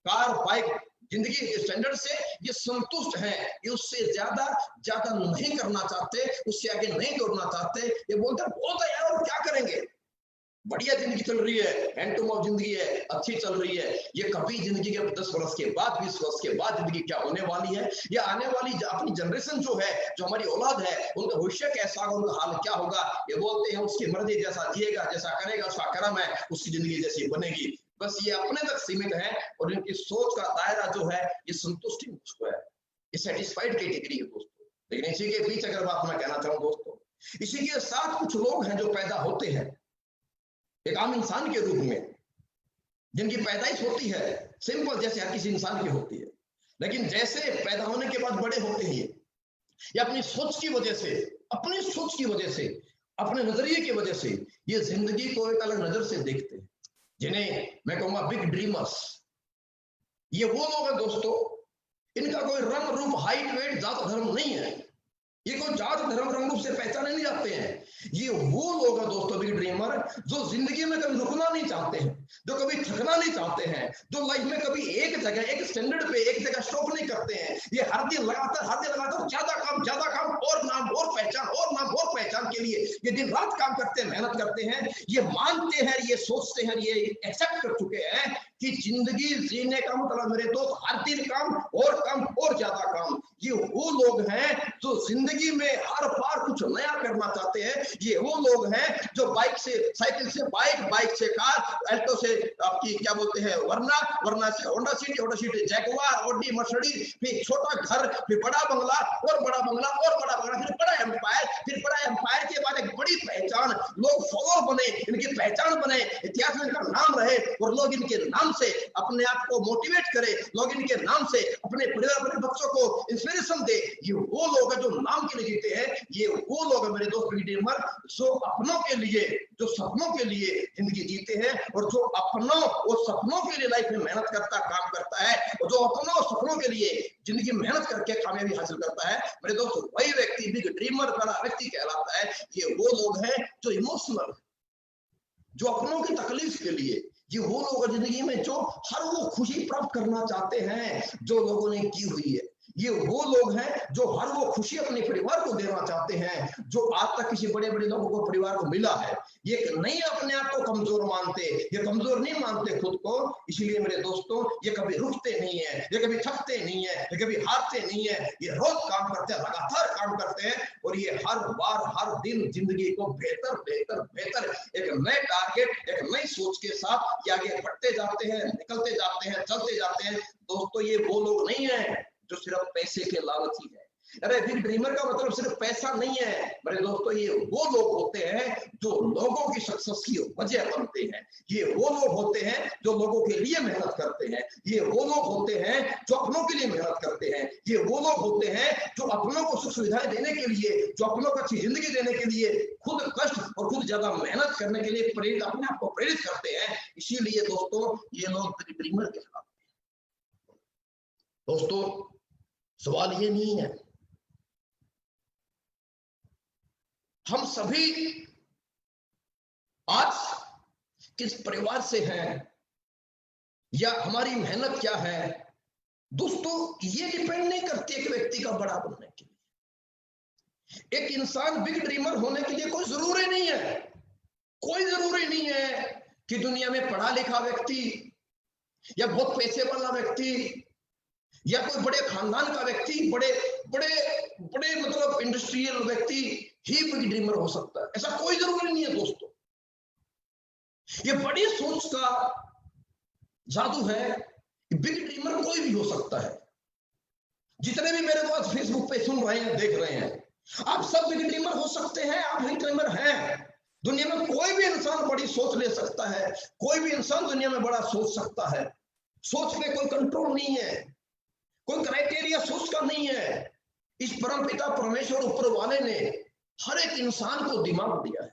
[SPEAKER 1] कार बाइक जिंदगी के स्टैंडर्ड से ये संतुष्ट है। ये उससे ज्यादा नहीं करना चाहते, उससे आगे नहीं दौड़ना चाहते। ये बोलते हैं बहुत है यार, और क्या करेंगे, बढ़िया जिंदगी चल रही है, हैंड टू माउथ जिंदगी है, अच्छी चल रही है। ये कभी जिंदगी के 10 वर्ष के बाद, 20 वर्ष के बाद जिंदगी क्या होने वाली है, ये आने वाली अपनी जनरेशन जो है, जो हमारी औलाद है, उनका भविष्य कैसा होगा, उनका हाल क्या होगा। ये बोलते हैं उसकी मर्जी, जैसा जिएगा, जैसा करेगा, उसका कर्म है, उसकी जिंदगी जैसी बनेगी। बस ये अपने तक सीमित है, और इनकी सोच का दायरा जो है ये संतुष्टि मुझको है, ये सेटिस्फाइड कैटेगरी है दोस्तों। लेकिन इसी के बीच अगर बात मैं कहना चाहूँ दोस्तों, इसी के साथ कुछ लोग हैं जो पैदा होते हैं एक आम इंसान के रूप में, जिनकी पैदाइश होती है सिंपल जैसे हर किसी इंसान की होती है, लेकिन जैसे पैदा होने के बाद बड़े होते हैं, या अपनी सोच की वजह से, अपने नजरिए की वजह से ये जिंदगी को एक अलग नजर से देखते हैं, जिन्हें मैं कहूंगा बिग ड्रीमर्स। ये वो लोग हैं दोस्तों, इनका कोई रंग रूप, हाइट, वेट, जात, धर्म नहीं है, ये कोई जात धर्म रंग रूप से पहचाने नहीं जाते हैं। ये वो लोग हैं दोस्तों बिग ड्रीमर, जो जिंदगी में कभी रुकना नहीं चाहते हैं, जो कभी थकना नहीं चाहते हैं, जो लाइफ में कभी एक जगह एक स्टैंडर्ड पे एक जगह स्टॉप नहीं करते हैं। ये हर दिन लगातार ज्यादा काम और नाम और पहचान के लिए ये दिन रात काम करते हैं, मेहनत करते हैं। ये मानते हैं, ये सोचते हैं, ये एक्सेप्ट कर चुके हैं कि जिंदगी जीने का मतलब मेरे दोस्त हर दिन काम और ज्यादा काम। ये वो लोग हैं जो जिंदगी में हर बार कुछ नया करना चाहते हैं। ये वो लोग हैं जो बाइक से साइकिल से बाइक से कार, अल्टो से आपकी क्या बोलते हैं वरना से Honda city Jaguar, Audi, Mercedes, फिर छोटा घर, फिर बड़ा बंगला, फिर बड़ा एम्पायर के बाद एक बड़ी पहचान, लोग फॉलोअर बने, इनकी पहचान बने, इतिहास में इनका नाम रहे और लोग इनके नाम से अपने आप को मोटिवेट करें, लोग इनके नाम से अपने परिवार, अपने बच्चों को इंस्पिरेशन दे। ये वो लोग हैं जो नाम के लिए जीते हैं। ये वो लोग हैं मेरे दोस्त बिग ड्रीमर, जो अपनों के लिए, जो सपनों के लिए जिंदगी जीते हैं और जो अपनों और सपनों के लिए लाइफ में मेहनत करता काम करता है और जो अपनों और सपनों के लिए जिंदगी में मेहनत करके कामयाबी हासिल करता है मेरे दोस्त, वही व्यक्ति बिग ड्रीमर वाला व्यक्ति कहलाता है। ये वो लोग हैं जो इमोशनल, जो अपनों की तकलीफ के लिए, ये वो लोग जिंदगी में जो हर वो खुशी प्राप्त करना चाहते हैं जो लोगों ने की हुई है। ये वो लोग हैं जो हर वो खुशी अपने परिवार को देना चाहते हैं जो आज तक किसी बड़े लोगों को परिवार को मिला है। ये नहीं अपने आप को कमजोर मानते, ये कमजोर नहीं मानते खुद को, इसलिए मेरे दोस्तों ये कभी रुकते नहीं है, ये कभी थकते नहीं है, ये कभी हारते नहीं है। ये रोज काम करते हैं, लगातार काम करते हैं और ये हर बार हर दिन जिंदगी को बेहतर एक नए टारगेट, एक नई सोच के साथ ये आगे बढ़ते जाते हैं, निकलते जाते हैं, चलते जाते हैं। दोस्तों ये वो लोग नहीं है जो सिर्फ पैसे के लालची है। अरे बिग ड्रीमर का मतलब सिर्फ पैसा नहीं है मेरे दोस्तों, ये वो लोग होते हैं जो लोगों की सक्सेस की वजह बनते हैं। ये वो लोग होते हैं जो लोगों के लिए मेहनत करते हैं। ये वो लोग होते हैं जो अपनों के लिए मेहनत करते हैं। ये वो लोग होते हैं जो अपनों को सुख सुविधाएं देने के लिए, जो अपनों को अच्छी जिंदगी देने के लिए खुद कष्ट और खुद ज्यादा मेहनत करने के लिए प्रेरित, अपने आप को प्रेरित करते हैं। इसीलिए दोस्तों ये लोग बिग ड्रीमर कहलाते हैं। दोस्तों सवाल ये नहीं है, हम सभी आज किस परिवार से हैं या हमारी मेहनत क्या है। दोस्तों ये डिपेंड नहीं करती एक व्यक्ति का बड़ा बनने के लिए। एक इंसान बिग ड्रीमर होने के लिए कोई जरूरी नहीं है कि दुनिया में पढ़ा लिखा व्यक्ति या बहुत पैसे वाला व्यक्ति या कोई बड़े खानदान का व्यक्ति, बड़े मतलब इंडस्ट्रियल व्यक्ति ही बिग ड्रीमर हो सकता है। ऐसा कोई जरूरी नहीं है दोस्तों। ये बड़ी सोच का जादू है। बिग ड्रीमर कोई भी हो सकता है। जितने भी मेरे पास फेसबुक पे सुन रहे हैं, देख रहे हैं, आप सब बिग ड्रीमर हो सकते हैं। आप बिग ड्रीमर हैं। दुनिया में कोई भी इंसान बड़ी सोच ले सकता है। कोई भी इंसान दुनिया में बड़ा सोच सकता है। सोच पे कोई कंट्रोल नहीं है, कोई क्राइटेरिया सोच का नहीं है। इस परमपिता परमेश्वर ऊपर वाले ने हर एक इंसान को दिमाग दिया है।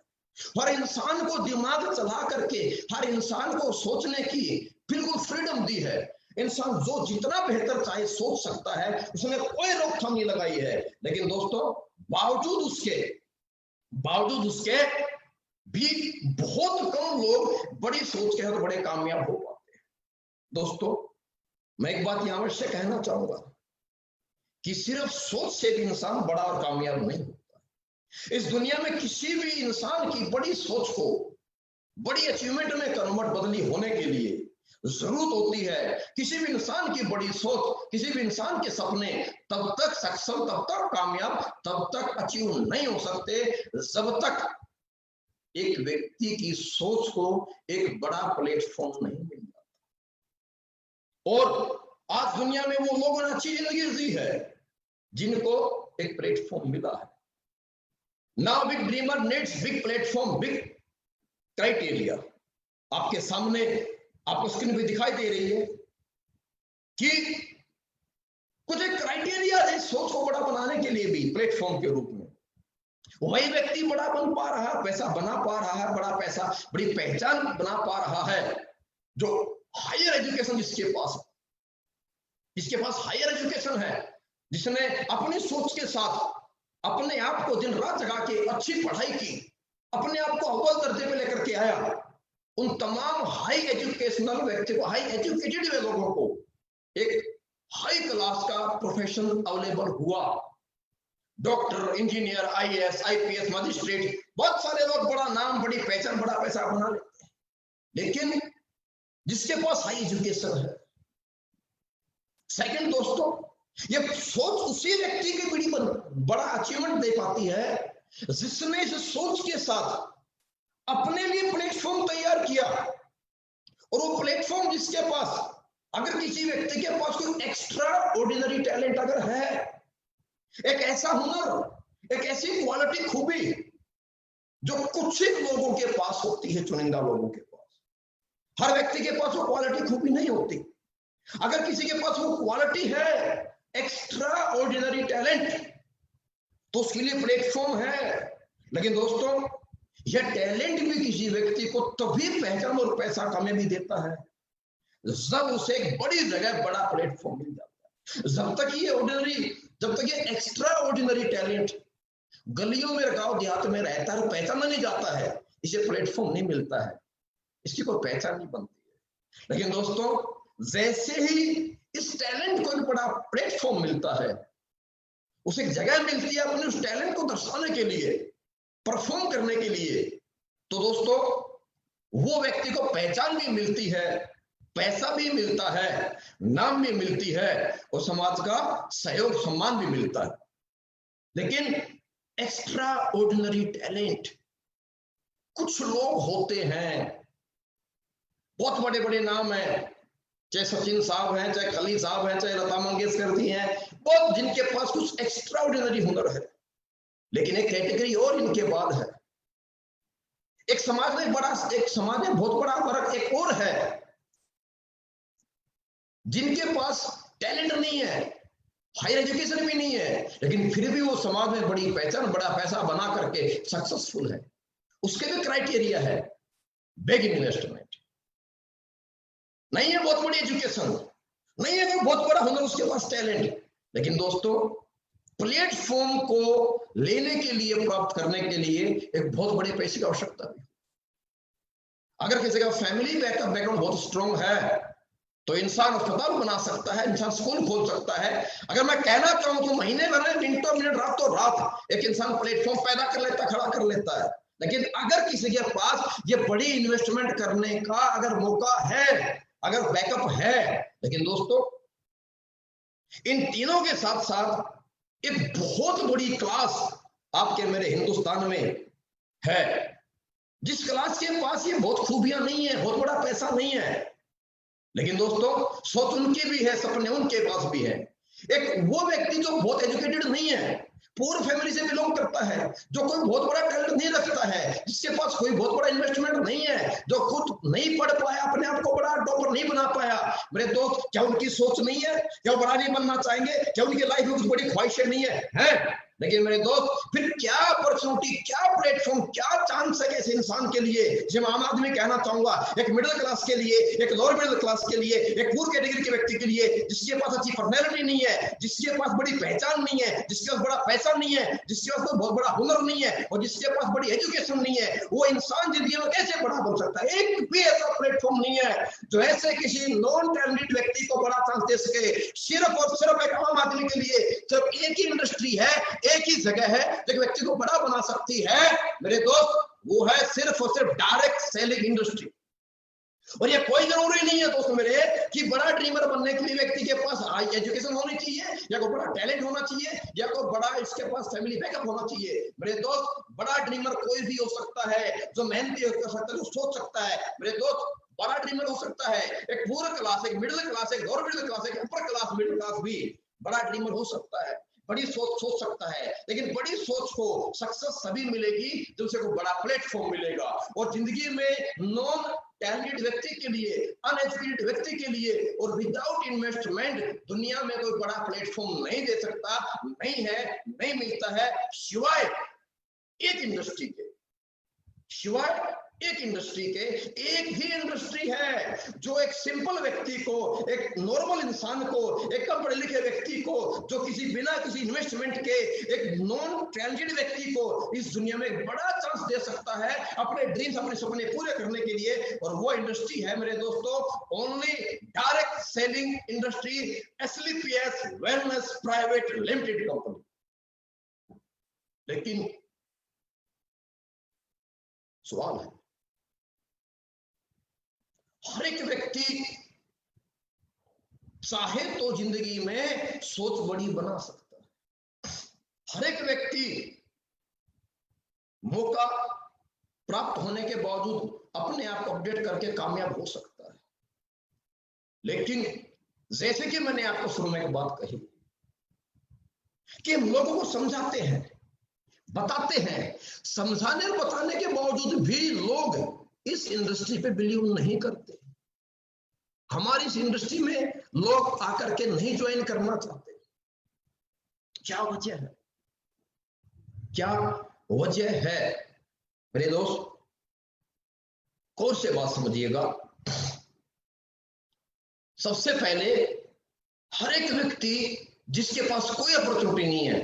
[SPEAKER 1] हर इंसान को दिमाग चला करके हर इंसान को सोचने की बिल्कुल फ्रीडम दी है। इंसान जो जितना बेहतर चाहे सोच सकता है, उसमें कोई रोकथाम नहीं लगाई है। लेकिन दोस्तों बावजूद उसके भी बहुत कम लोग बड़ी सोच के साथ बड़े कामयाब हो पाते हैं। दोस्तों मैं एक बात यहां अवश्य कहना चाहूंगा कि सिर्फ सोच से भी इंसान बड़ा और कामयाब नहीं होता। इस दुनिया में किसी भी इंसान की बड़ी सोच को बड़ी अचीवमेंट में कन्वर्ट बदली होने के लिए जरूरत होती है। किसी भी इंसान की बड़ी सोच, किसी भी इंसान के सपने तब तक सक्षम, तब तक कामयाब, तब तक अचीव नहीं हो सकते जब तक एक व्यक्ति की सोच को एक बड़ा प्लेटफॉर्म नहीं मिल जाता। और आज दुनिया में वो लोगों ने अच्छी जिंदगी जी है जिनको एक प्लेटफॉर्म मिला है। Now big dreamer needs big platform, big criteria. आपके सामने आपको स्क्रीन पे दिखाई दे रही है कि कुछ एक क्राइटेरिया है सोच को बड़ा बनाने के लिए भी प्लेटफॉर्म के रूप में। वही व्यक्ति बड़ा बन पा रहा है, पैसा बना पा रहा है, बड़ा पैसा, बड़ी पहचान बना पा रहा है जो हायर एजुकेशन जिसके पास हायर एजुकेशन है, जिसने अपनी सोच के साथ अपने आप को दिन रात जगा के अच्छी पढ़ाई की, अपने आप को अव्वल दर्जे में लेकर के आया, उन तमाम हाई एजुकेशनल व्यक्ति को, हाई एजुकेटेड लोगों को एक हाई क्लास का प्रोफेशन अवेलेबल हुआ। Doctor, engineer, IAS, IPS, magistrate, बहुत सारे लोग बड़ा नाम, बड़ी पहचान, बड़ा पैसा बना लेते हैं। लेकिन जिसके पास हाई एजुकेशन है, सेकंड दोस्तों, ये सोच उसी व्यक्ति की बड़ा अचीवमेंट दे पाती है जिसने इस सोच के साथ अपने लिए प्लेटफॉर्म तैयार किया। और वो प्लेटफॉर्म जिसके पास, अगर किसी व्यक्ति के पास कोई एक्स्ट्रा ऑर्डिनरी टैलेंट अगर है, एक ऐसा हुनर, एक ऐसी क्वालिटी, खूबी जो कुछ ही लोगों के पास होती है, चुनिंदा लोगों के पास, हर व्यक्ति के पास वो क्वालिटी, खूबी नहीं होती। अगर किसी के पास वो क्वालिटी है, एक्स्ट्रा ऑर्डिनरी टैलेंट, तो उसके लिए प्लेटफॉर्म है। लेकिन दोस्तों, यह टैलेंट भी किसी व्यक्ति को तभी पहचान और पैसा कामयाबी देता है जब उसे एक बड़ी जगह, बड़ा प्लेटफॉर्म मिल जाता है। जब तक ये एक्स्ट्रा ऑर्डिनरी टैलेंट गलियों में, रखाव देहात में रहता है, पहचाना नहीं जाता है, इसे प्लेटफॉर्म नहीं मिलता है, इसकी कोई पहचान नहीं बनती है। लेकिन दोस्तों, जैसे ही इस टैलेंट को एक बड़ा प्लेटफॉर्म मिलता है, उसे एक जगह मिलती है अपने उस टैलेंट को दर्शाने के लिए, परफॉर्म करने के लिए, तो दोस्तों वो व्यक्ति को पहचान भी मिलती है, पैसा भी मिलता है, नाम भी मिलती है, और समाज का सहयोग, सम्मान भी मिलता है। लेकिन एक्स्ट्रा ऑर्डिनरी टैलेंट, कुछ लोग होते हैं, बहुत बड़े बड़े नाम हैं, चाहे सचिन साहब हैं, चाहे खली साहब हैं, चाहे लता मंगेशकर जी हैं, बहुत जिनके पास कुछ एक्स्ट्रा ऑर्डिनरी हुनर है। लेकिन एक कैटेगरी और इनके बाद है, एक समाज में बहुत बड़ा फर्क एक और है, जिनके पास टैलेंट नहीं है, हायर एजुकेशन भी नहीं है, लेकिन फिर भी वो समाज में बड़ी पहचान, बड़ा पैसा बना करके सक्सेसफुल है। उसके भी क्राइटेरिया है, बिग इन्वेस्टमेंट, नहीं है बहुत बड़ी एजुकेशन, नहीं है कोई बहुत बड़ा हुनर, उसके पास टैलेंट, लेकिन दोस्तों प्लेटफॉर्म को लेने के लिए, प्राप्त करने के लिए एक बहुत बड़े पैसे की आवश्यकता है। अगर किसी का फैमिली बैकग्राउंड बहुत स्ट्रॉन्ग है, तो इंसान अस्पताल बना सकता है, इंसान स्कूल खोल सकता है। अगर मैं कहना चाहूं तो महीने भर में, मिनटों मिनट, रातों रात एक इंसान प्लेटफॉर्म पैदा कर लेता, खड़ा कर लेता है। लेकिन अगर किसी के पास ये बड़ी इन्वेस्टमेंट करने का अगर मौका है, अगर बैकअप है, लेकिन दोस्तों इन तीनों के साथ साथ एक बहुत बड़ी क्लास आपके मेरे हिंदुस्तान में है, जिस क्लास के पास ये बहुत खूबियां नहीं है, बहुत बड़ा पैसा नहीं है, लेकिन दोस्तों सोच उनकी भी है, सपने उनके पास भी है। एक वो व्यक्ति जो बहुत एजुकेटेड नहीं है, पूर फैमिली से बिलोंग करता है, जो कोई बहुत बड़ा टैलेंट नहीं रखता है, जिसके पास कोई बहुत बड़ा इन्वेस्टमेंट नहीं है, जो खुद नहीं पढ़ पाया, अपने आप को बड़ा टॉपर नहीं बना पाया, मेरे दोस्त, क्या उनकी सोच नहीं है? क्या वो बड़ा नहीं बनना चाहेंगे? क्या उनकी लाइफ में कुछ बड़ी ख्वाहिशें नहीं है? लेकिन मेरे दोस्त, फिर क्या अपॉर्चुनिटी, क्या प्लेटफॉर्म, क्या चांस है ऐसे इंसान के लिए, जिसे मैं आम आदमी कहना चाहूंगा, एक मिडिल क्लास के लिए, एक लोअर मिडिल क्लास के लिए, एक पूर कैटेगरी के व्यक्ति के लिए, जिसके पास अच्छी पर्सनैलिटी नहीं है, जिसके पास बड़ी पहचान नहीं है, जिसके पास बड़ा पैसा नहीं है, जिसके पास बहुत बड़ा हुनर नहीं है, और जिसके पास बड़ी एजुकेशन नहीं है, वो इंसान जिंदगी में कैसे बड़ा बन सकता है? एक भी ऐसा प्लेटफॉर्म नहीं है जो ऐसे किसी नॉन टैलेंटेड व्यक्ति को बड़ा चांस दे सके। सिर्फ और सिर्फ एक आम आदमी के लिए सिर्फ एक ही इंडस्ट्री है, एक ही जगह है जो व्यक्ति को बड़ा बना सकती है, मेरे दोस्त, वो है सिर्फ और सिर्फ डायरेक्ट सेलिंग इंडस्ट्री। और ये कोई जरूरी नहीं है दोस्तों मेरे कि बड़ा ड्रीमर बनने के लिए व्यक्ति के पास हाई एजुकेशन होनी चाहिए, या कोई बड़ा टैलेंट होना चाहिए, या कोई बड़ा इसके पास फैमिली बैकअप होना चाहिए। मेरे दोस्त, बड़ा ड्रीमर कोई भी हो सकता है, जो मेहनती कर सकता है, जो सोच सकता है। मेरे दोस्त, बड़ा ड्रीमर हो सकता है, एक पूरा क्लास, एक मिडिल क्लास, एक लोअर मिडिल क्लास, एक अपर क्लास, मिडिल क्लास भी बड़ा ड्रीमर हो सकता है, बड़ी सोच सकता है। लेकिन बड़ी सोच को सक्सेस तभी मिलेगी जब उसे को बड़ा प्लेटफॉर्म मिलेगा। और जिंदगी में नॉन टैलेंटेड व्यक्ति के लिए, अनएजुकेटेड व्यक्ति के लिए, और विदाउट इन्वेस्टमेंट दुनिया में कोई बड़ा प्लेटफॉर्म नहीं दे सकता, नहीं है, नहीं मिलता है, सिवाय एक इंडस्ट्री के, सिवाय एक इंडस्ट्री के एक ही इंडस्ट्री है जो एक सिंपल व्यक्ति को, एक नॉर्मल इंसान को, एक कम पढ़े लिखे व्यक्ति को, जो बिना किसी इन्वेस्टमेंट के एक नॉन टैलेंटेड व्यक्ति को इस दुनिया में बड़ा चांस दे सकता है अपने ड्रीम्स, अपने सपने पूरे करने के लिए। और वो इंडस्ट्री है मेरे दोस्तों only direct selling industry, SLPS wellness private limited company. लेकिन सवाल है, हर एक व्यक्ति चाहे तो जिंदगी में सोच बड़ी बना सकता है। हर एक व्यक्ति मौका प्राप्त होने के बावजूद अपने आप को अपडेट करके कामयाब हो सकता है। लेकिन जैसे कि मैंने आपको शुरू में एक बात कही कि हम लोगों को समझाते हैं, बताते हैं, समझाने और बताने के बावजूद भी लोग इस इंडस्ट्री पे बिलीव नहीं करते। हमारी इस इंडस्ट्री में लोग आकर के नहीं ज्वाइन करना चाहते। क्या वजह है? क्या वजह है मेरे दोस्त? गौर से बात समझिएगा। सबसे पहले हर एक व्यक्ति जिसके पास कोई अपॉर्चुनिटी नहीं है,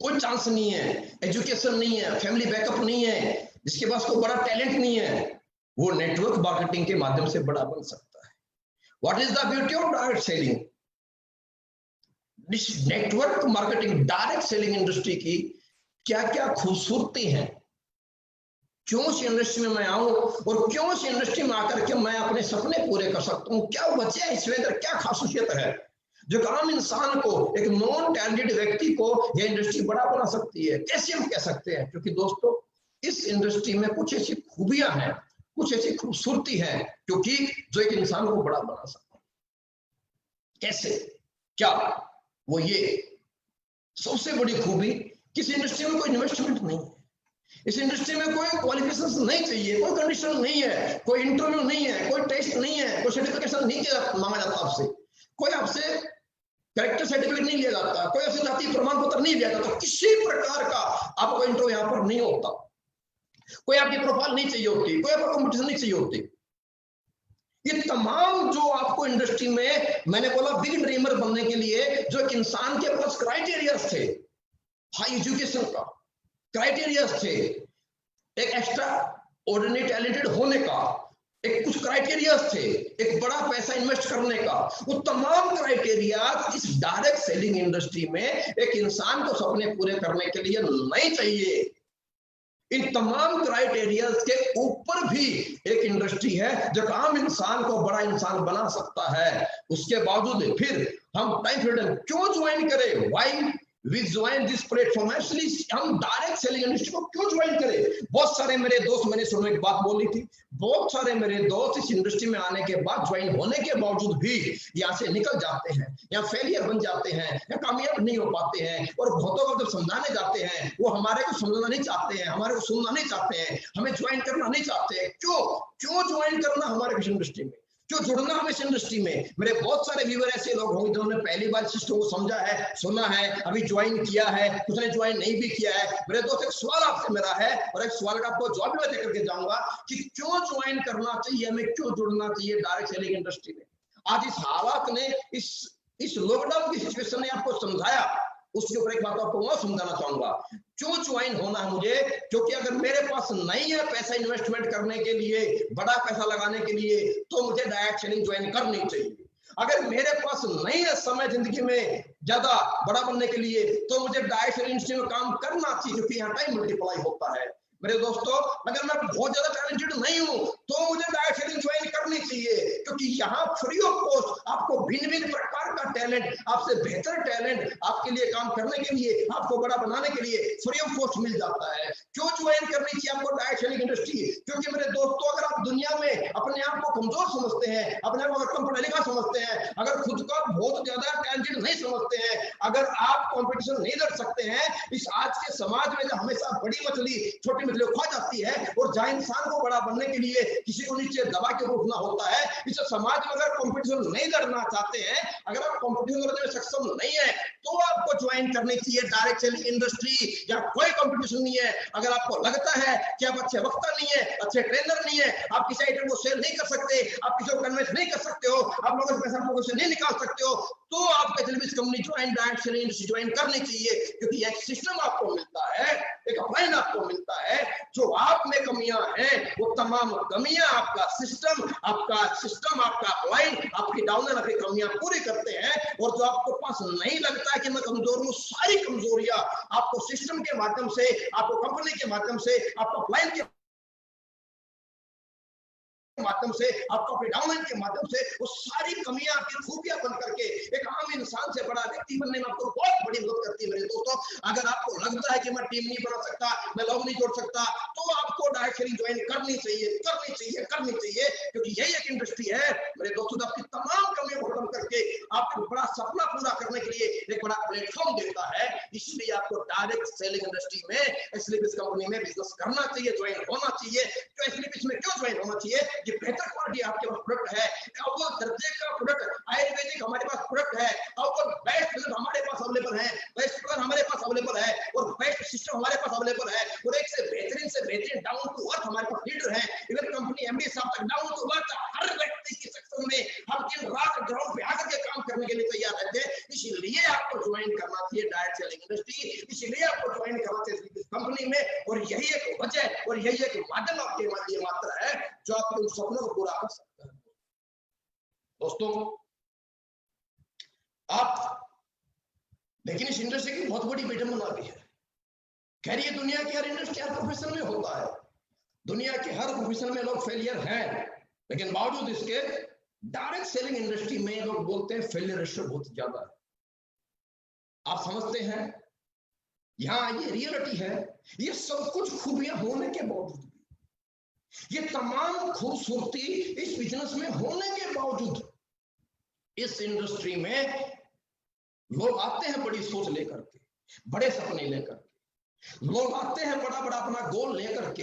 [SPEAKER 1] कोई चांस नहीं है, एजुकेशन नहीं है, फैमिली बैकअप नहीं है, जिसके पास कोई बड़ा टैलेंट नहीं है, वो नेटवर्क मार्केटिंग के माध्यम से बड़ा बन सकता है। What is the beauty of direct selling? Network marketing direct selling industry की क्या क्या खूबसूरती है, क्यों इस इंडस्ट्री में मैं आऊं और क्यों इस इंडस्ट्री में आकर के मैं अपने सपने पूरे कर सकता हूं, क्या वजह है, इसमें अंदर क्या खासियत है जो आम इंसान को, एक नॉन टैलेंटेड व्यक्ति को यह इंडस्ट्री बड़ा बना सकती है। कैसे हम कह सकते हैं? क्योंकि दोस्तों इस इंडस्ट्री में कुछ ऐसी खूबियां हैं, कुछ ऐसी खूबसूरती है क्योंकि जो एक इंसान को बड़ा बना सकता है। कैसे? क्या? वो ये सबसे बड़ी खूबी, किसी इंडस्ट्री में कोई इन्वेस्टमेंट नहीं है, इस इंडस्ट्री में कोई क्वालिफिकेशंस नहीं चाहिए, कोई कंडीशन नहीं है, कोई इंटरव्यू नहीं है, कोई टेस्ट नहीं है, कोई सर्टिफिकेशन नहीं मांगा जाता आपसे, कोई आपसे कैरेक्टर सर्टिफिकेट नहीं लिया जाता, कोई ऐसे जाति प्रमाण पत्र नहीं लिया जाता, किसी प्रकार का आपको इंटरव्यू यहाँ पर नहीं होता, कोई आपकी प्रोफाइल नहीं चाहिए होती, कोई आपको कॉम्पिटिशन नहीं चाहिए होती। ये तमाम जो आपको इंडस्ट्री में, मैंने बोला बिग ड्रीमर बनने के लिए जो एक इंसान के पास क्राइटेरियाज थे, हाई एजुकेशन का क्राइटेरियाज थे, एक एक्स्ट्रा ऑर्डिनरी टैलेंटेड होने का एक कुछ क्राइटेरियाज थे, एक बड़ा पैसा इन्वेस्ट करने का, वो तमाम क्राइटेरियाज इस डायरेक्ट सेलिंग इंडस्ट्री में एक इंसान को सपने पूरे करने के लिए नहीं चाहिए। इन तमाम क्राइटेरियाज के ऊपर भी एक इंडस्ट्री है जो आम इंसान को बड़ा इंसान बना सकता है। उसके बावजूद फिर हम टाइम फ्रीडम क्यों ज्वाइन करें? Why we join this platform? Actually हम डायरेक्ट सेलिंग इंडस्ट्री को क्यों ज्वाइन करें? बहुत सारे मेरे दोस्त, मैंने सुनो एक बात बोली थी, बहुत सारे मेरे दोस्त इस इंडस्ट्री में आने के बाद, ज्वाइन होने के बावजूद भी यहाँ से निकल जाते हैं, या फेलियर बन जाते हैं, या कामयाब नहीं हो पाते हैं। और बहुतों को जब समझाने जाते हैं वो हमारे को समझना नहीं चाहते हैं, हमारे को सुनना नहीं चाहते हैं, हमें ज्वाइन करना नहीं चाहते हैं। क्यों ज्वाइन करना हमारे इस इंडस्ट्री में, क्यों जुड़ना हमें इस इंडस्ट्री में? मेरे बहुत सारे व्यूअर ऐसे लोग होंगे जिन्होंने पहली बार सिस्टम को समझा है, सुना है, अभी ज्वाइन किया है, कुछ ने ज्वाइन नहीं भी किया है। मेरे दोस्त एक सवाल आपसे मेरा है और एक सवाल का आपको जवाब भी मैं देकर के जाऊंगा कि क्यों ज्वाइन करना चाहिए हमें, क्यों जुड़ना चाहिए डायरेक्ट सेलिंग इंडस्ट्री में। आज इस हालात ने, इस लॉकडाउन की सिचुएशन ने आपको समझाया, उसके ऊपर एक बात आपको मैं समझाना चाहूंगा, क्यों ज्वाइन होना है मुझे। क्योंकि अगर मेरे पास नहीं है पैसा इन्वेस्टमेंट करने के लिए, बड़ा पैसा लगाने के लिए, तो मुझे डायरेक्ट सेलिंग ज्वाइन करनी चाहिए। अगर मेरे पास नहीं है समय जिंदगी में ज्यादा बड़ा बनने के लिए, तो मुझे डायरेक्ट सेलिंग इंडस्ट्री में काम करना चाहिए क्योंकि यहाँ टाइम मल्टीप्लाई होता है। मेरे दोस्तों अगर मैं बहुत ज्यादा टैलेंटेड नहीं हूं तो मुझे डायरेक्ट सेलिंग ज्वाइन करनी चाहिए क्योंकि यहाँ फ्री ऑफ कॉस्ट आपको भिन्न भिन्न प्रकार का टैलेंट, आपसे बेहतर टैलेंट आपके लिए काम करने के लिए, आपको बड़ा बनाने के लिए फ्री ऑफ कॉस्ट मिल जाता है। क्यों ज्वाइन करनी चाहिए आपको डायरेक्ट सेलिंग इंडस्ट्री? क्योंकि मेरे दोस्तों अगर आप दुनिया में अपने आप को कमजोर समझते हैं, अपने आप को कम पढ़ा लिखा समझते हैं, अगर खुद को बहुत ज्यादा टैलेंटेड नहीं समझते हैं, अगर आप कॉम्पिटिशन नहीं लड़ सकते हैं, इस आज के समाज में जो हमेशा बड़ी मछली छोटी मछली खा जाती है और जहां इंसान को बड़ा बनने के लिए किसी को नीचे दबा के उठना होता है। इस समाज में अगर कंपटीशन नहीं लड़ना चाहते हैं, अगर आप कंपटीशन लड़ने में सक्षम नहीं है, तो आपको ज्वाइन करनी चाहिए डायरेक्ट सेलिंग इंडस्ट्री। या कोई कंपटीशन नहीं है। अगर आपको लगता है कि आप अच्छे वक्ता नहीं है, अच्छे ट्रेनर नहीं है, आप किसी आइटम को सेल नहीं कर सकते, आप किसी को कन्विंस नहीं कर सकते हो, आप लोगों से पैसा लोगों से नहीं निकाल सकते हो, तो आपको SLBS company join direct selling industry join करनी चाहिए। क्योंकि एक सिस्टम आपको मिलता है, एक अपलाइन आपको मिलता है। जो आप में कमियां हैं वो तमाम कमियां आपका सिस्टम आपका अपलाइन आपकी डाउनलाइन आपकी कमियां पूरी करते हैं। और जो आपको पास नहीं लगता है कि मैं कमजोर हूं, सारी कमजोरियां आपको सिस्टम के माध्यम से, आपको कंपनी के माध्यम से, आपको अपलाइन के माध्यम से, आपको अपने डाउनलाइन के माध्यम से वो सारी कमियां आपकी खूबियां बन करके एक आम इंसान से बड़ा व्यक्ति बनने में आपको बहुत बड़ी मदद करती है मेरे दोस्तों। अगर आपको लगता है कि मैं टीम नहीं बना सकता, मैं लोग नहीं जोड़ सकता, तो आपको डायरेक्ट सेलिंग ज्वाइन करनी चाहिए। क्योंकि यही एक इंडस्ट्री है मेरे दोस्तों, आपकी तमाम कमियों को खत्म करके आपको बड़ा सपना पूरा करने के लिए एक बड़ा प्लेटफॉर्म देता है। इसलिए आपको डायरेक्ट सेलिंग इंडस्ट्री में एसएलबीएस कंपनी में बिजनेस करना चाहिए, ज्वाइन होना चाहिए। तो एसएलबीएस में क्यों ज्वाइन होना चाहिए? ये बेहतर क्वालिटी आपके पास प्रोडक्ट है, अव्वल दर्जे का प्रोडक्ट आयुर्वेदिक हमारे पास प्रोडक्ट है, अव्वल बेस्ट प्रोडक्ट हमारे पास अवेलेबल है, बेस्ट प्लान हमारे पास अवेलेबल है, और बेस्ट सिस्टम हमारे पास अवेलेबल है, और एक से बेहतरीन डाउन टू अर्थ हमारे पास लीडर है। इवन कंपनी एमडी साहब तक डाउन टू अर्थ हर व्यक्ति की सेक्शन में हम दिन रात ग्राउंड पे आकर के काम करने के लिए तैयार रहते हैं। इसलिए आपको ज्वाइन करना चाहिए डायरेक्ट सेलिंग इंडस्ट्री, इसलिए आपको ज्वाइन करना चाहिए कंपनी में। और यही एक वजह और यही एक माध्यम आपके लिए मात्र है जो आपके उन सपनों को पूरा कर सकता है। दोस्तों आप लेकिन इस इंडस्ट्री की बहुत बड़ी विडंबना भी है। खैर ये दुनिया की हर इंडस्ट्री हर प्रोफेशन में होता है, दुनिया के हर प्रोफेशन में लोग फेलियर हैं, लेकिन बावजूद इसके डायरेक्ट सेलिंग इंडस्ट्री में लोग बोलते हैं फेलियर रेशियो बहुत ज्यादा है। आप समझते हैं यहां ये रियलिटी है, ये सब कुछ खूबियां होने के बावजूद, ये तमाम खूबसूरती इस बिजनेस में होने के बावजूद इस इंडस्ट्री में लोग आते हैं बड़ी सोच लेकर के, बड़े सपने लेकर के, लोग आते हैं बड़ा बड़ा अपना गोल लेकर के,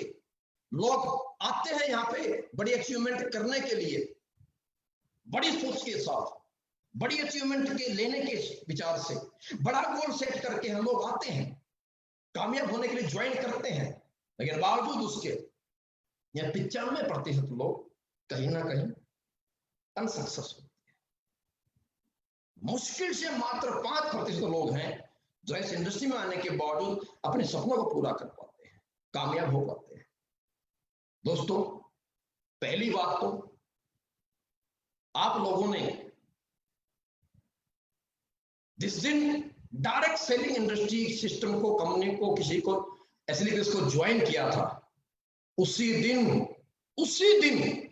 [SPEAKER 1] लोग आते हैं यहाँ पे बड़ी अचीवमेंट करने के लिए, बड़ी सोच के साथ, बड़ी अचीवमेंट के लेने के विचार से, बड़ा गोल सेट करके हम लोग आते हैं, कामयाब होने के लिए ज्वाइन करते हैं। लेकिन बावजूद उसके 95% लोग कहीं ना कहीं अनसक्सेस होते हैं। मुश्किल से मात्र 5% लोग हैं जो इस इंडस्ट्री में आने के बावजूद अपने सपनों को पूरा कर पाते हैं, कामयाब हो पाते हैं। दोस्तों पहली बात तो आप लोगों ने जिस दिन डायरेक्ट सेलिंग इंडस्ट्री सिस्टम को, कंपनी को, किसी को एसएलबीएस को ज्वाइन किया था, उसी दिन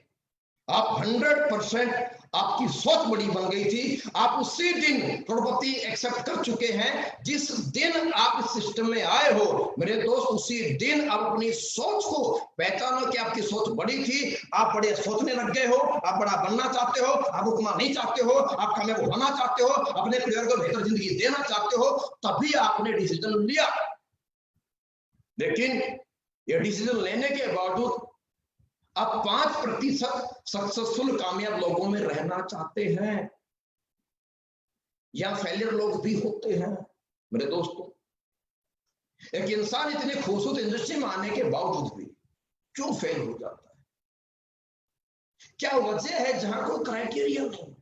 [SPEAKER 1] आप 100% आपकी सोच बड़ी बन गई थी। आप उसी दिन करोड़पति एक्सेप्ट कर चुके हैं। जिस दिन आप इस सिस्टम में आए हो मेरे दोस्त, उसी दिन आप अपनी सोच को पहचानो कि आपकी सोच बड़ी थी, आप बड़े सोचने लग गए हो, आप बड़ा बनना चाहते हो, आप रुकना नहीं चाहते हो, आप कामयाब होना चाहते हो, अपने परिवार को बेहतर जिंदगी देना चाहते हो, तभी आपने डिसीजन लिया। लेकिन ये डिसीजन लेने के बावजूद आप 5% सक्सेसफुल कामयाब लोगों में रहना चाहते हैं, या फेलियर लोग भी होते हैं मेरे दोस्तों। एक इंसान इतनी खूबसूरत इंडस्ट्री में आने के बावजूद भी क्यों फेल हो जाता है? क्या वजह है जहां कोई क्राइटेरिया नहीं?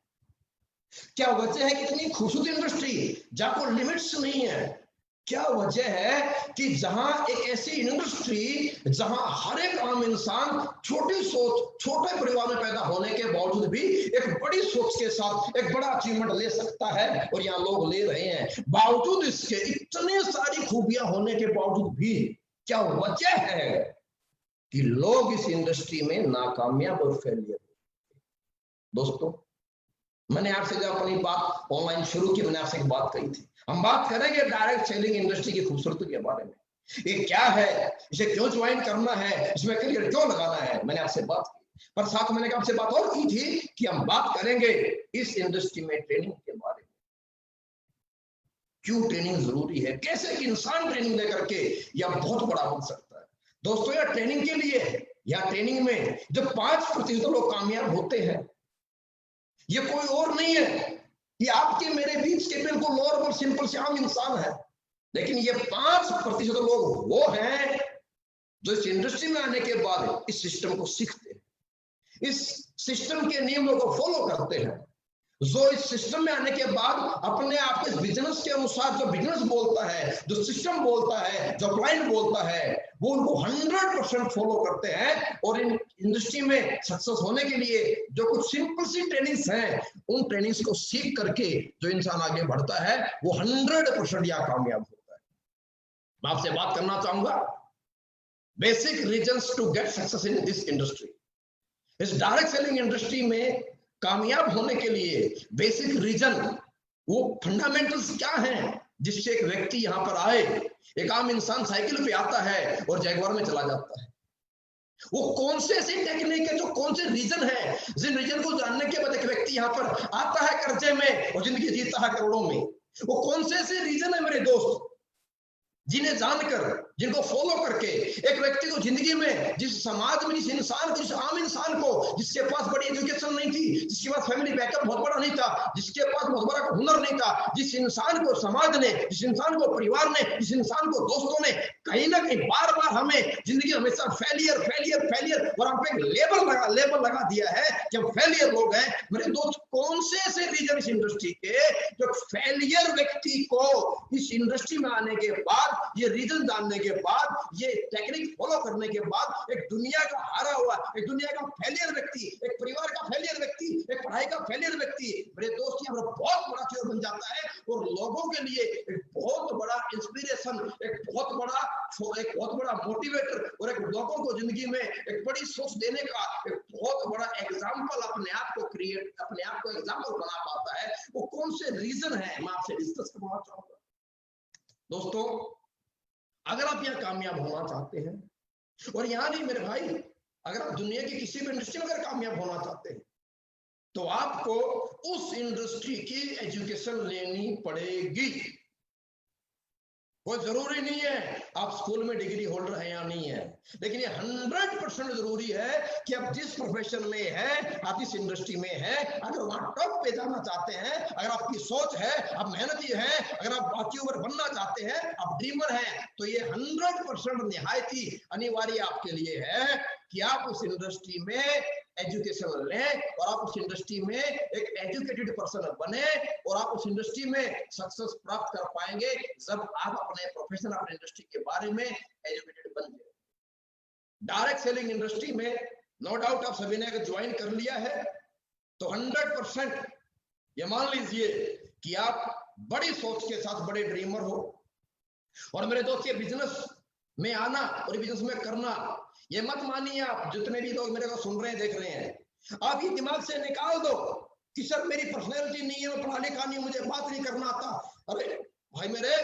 [SPEAKER 1] क्या वजह है कि इतनी खूबसूरत इंडस्ट्री जहां कोई लिमिट्स नहीं है? क्या वजह है कि जहां एक ऐसी इंडस्ट्री जहां हर एक आम इंसान छोटी सोच, छोटे परिवार में पैदा होने के बावजूद भी एक बड़ी सोच के साथ एक बड़ा अचीवमेंट ले सकता है, और यहाँ लोग ले रहे हैं। बावजूद इसके इतने सारी खूबियां होने के बावजूद भी क्या वजह है कि लोग इस इंडस्ट्री में नाकामयाब और फेलियर? दोस्तों मैंने आपसे जब अपनी बात ऑनलाइन शुरू की, मैंने आपसे एक बात कही थी, हम बात करेंगे डायरेक्ट सेलिंग इंडस्ट्री की खूबसूरती के बारे में। ये क्या है, इसे क्यों ज्वाइन करना है, इसमें करियर क्यों लगाना है, मैंने आपसे बात की। पर साथ मैंने आपसे बात और की थी कि हम बात करेंगे इस इंडस्ट्री में ट्रेनिंग के बारे में। क्यों ट्रेनिंग जरूरी है, कैसे एक इंसान ट्रेनिंग लेकर के यह बहुत बड़ा बन सकता है। दोस्तों यह ट्रेनिंग के लिए या ट्रेनिंग में जो 5% लोग कामयाब होते हैं, ये कोई और नहीं है, ये आपके मेरे बीच के बिल्कुल नॉर्मल सिंपल से आम इंसान है। लेकिन ये 5% लोग वो हैं जो इस इंडस्ट्री में आने के बाद इस सिस्टम को सीखते हैं, इस सिस्टम के नियमों को फॉलो करते हैं, जो इस सिस्टम में आने के बाद अपने आप को इस बिजनेस के अनुसार जो बिजनेस बोलता है, जो सिस्टम बोलता है, जो क्लाइंट बोलता है, वो उनको 100% फॉलो करते हैं। और इन इंडस्ट्री में सक्सेस होने के लिए जो कुछ सिंपल सी ट्रेनिंग्स हैं, उन ट्रेनिंग्स को सीख करके जो इंसान आगे बढ़ता है वो 100% या कामयाब होता है। मैं आपसे बात करना चाहूंगा basic reasons to get success in this industry. इस डायरेक्ट सेलिंग इंडस्ट्री में कामयाब होने के लिए बेसिक रीजन, वो फंडामेंटल्स क्या हैं जिससे एक व्यक्ति यहां पर आए। एक आम इंसान साइकिल पे आता है और जैगवार में चला जाता है। वो कौन से ऐसी टेक्निक है, जो कौन से रीजन है, जिन रीजन को जानने के बाद एक व्यक्ति यहां पर आता है कर्जे में और जिंदगी जीता है करोड़ों में। वो कौन से ऐसे रीजन है मेरे दोस्त, जिन्हें जानकर, जिनको फॉलो करके एक व्यक्ति को जिंदगी में, जिस समाज में, जिस इंसान को, जिस आम इंसान को जिसके पास बड़ी एजुकेशन नहीं थी, जिसके पास फैमिली बैकअप बहुत बड़ा नहीं था, जिसके पास बहुत बड़ा हुनर नहीं था, जिस इंसान को समाज ने, जिस इंसान को परिवार ने, जिस इंसान को दोस्तों ने कहीं ना कहीं बार बार हमें जिंदगी हमेशा फेलियर फेलियर फेलियर और हम पे लेबल लगा दिया है कि हम फेलियर लोग हैं। मेरे दोस्त, कौन से ऐसे रीजन इस इंडस्ट्री के जो फेलियर व्यक्ति को इस इंडस्ट्री में आने के बाद, ये रीजन जानने के बाद, ये टेक्निक फॉलो करने के बाद एक दुनिया का हारा हुआ, एक दुनिया का फेलियर व्यक्ति, एक परिवार का फेलियर व्यक्ति, एक पढ़ाई का फेलियर व्यक्ति, मेरे दोस्त, यहाँ पर बहुत बड़ा चीज बन जाता है और लोगों के लिए एक बहुत बड़ा इंस्पिरेशन, एक बहुत बड़ा मोटिवेटर और एक लोगों को जिंदगी में एक बड़ी सोच देने का एक बहुत बड़ा एग्जाम्पल अपने आप को एग्जाम्पल बना पाता है। वो कौन से रीजन है, मैं आपसे डिस्कस करना चाहूंगा। दोस्तों, अगर आप यहाँ कामयाब होना चाहते हैं, और यहाँ नहीं मेरे भाई, अगर आप दुनिया की किसी भी इंडस्ट्री में अगर कामयाब होना चाहते हैं, तो आपको उस इंडस्ट्री की एजुकेशन लेनी पड़ेगी। वो जरूरी नहीं है आप स्कूल में डिग्री होल्डर है या नहीं है, लेकिन ये 100% जरूरी है कि आप जिस प्रोफेशन में है, आप जिस इंडस्ट्री में है, अगर वहां टॉप पे जाना चाहते हैं, अगर आपकी सोच है, आप मेहनती हैं, अगर आप अचीवर बनना चाहते हैं, आप ड्रीमर हैं, तो ये 100% निहायत ही अनिवार्य आपके लिए है कि आप उस इंडस्ट्री में एजुकेशन लें और आप उस इंडस्ट्री में एक एजुकेटेड पर्सन बने और आप उस इंडस्ट्री में सक्सेस प्राप्त कर पाएंगे जब आप अपने प्रोफेशन, अपने इंडस्ट्री के बारे में एजुकेटेड बन जाए। डायरेक्ट सेलिंग इंडस्ट्री में नो डाउट आप सभी ने अगर ज्वाइन कर लिया है तो 100% ये मान लीजिए कि आप बड़ी सोच के साथ बड़े ड्रीमर हो। और मेरे दोस्त, ये बिजनेस में आना और बिजनेस में करना, ये मत मानिए आप जितने भी लोग मेरे को सुन रहे हैं, देख रहे हैं, आप ये दिमाग से निकाल दो कि सर मेरी पर्सनैलिटी नहीं है, मैं पढ़ा लिखा नहीं, मुझे बात नहीं करना आता। अरे भाई मेरे,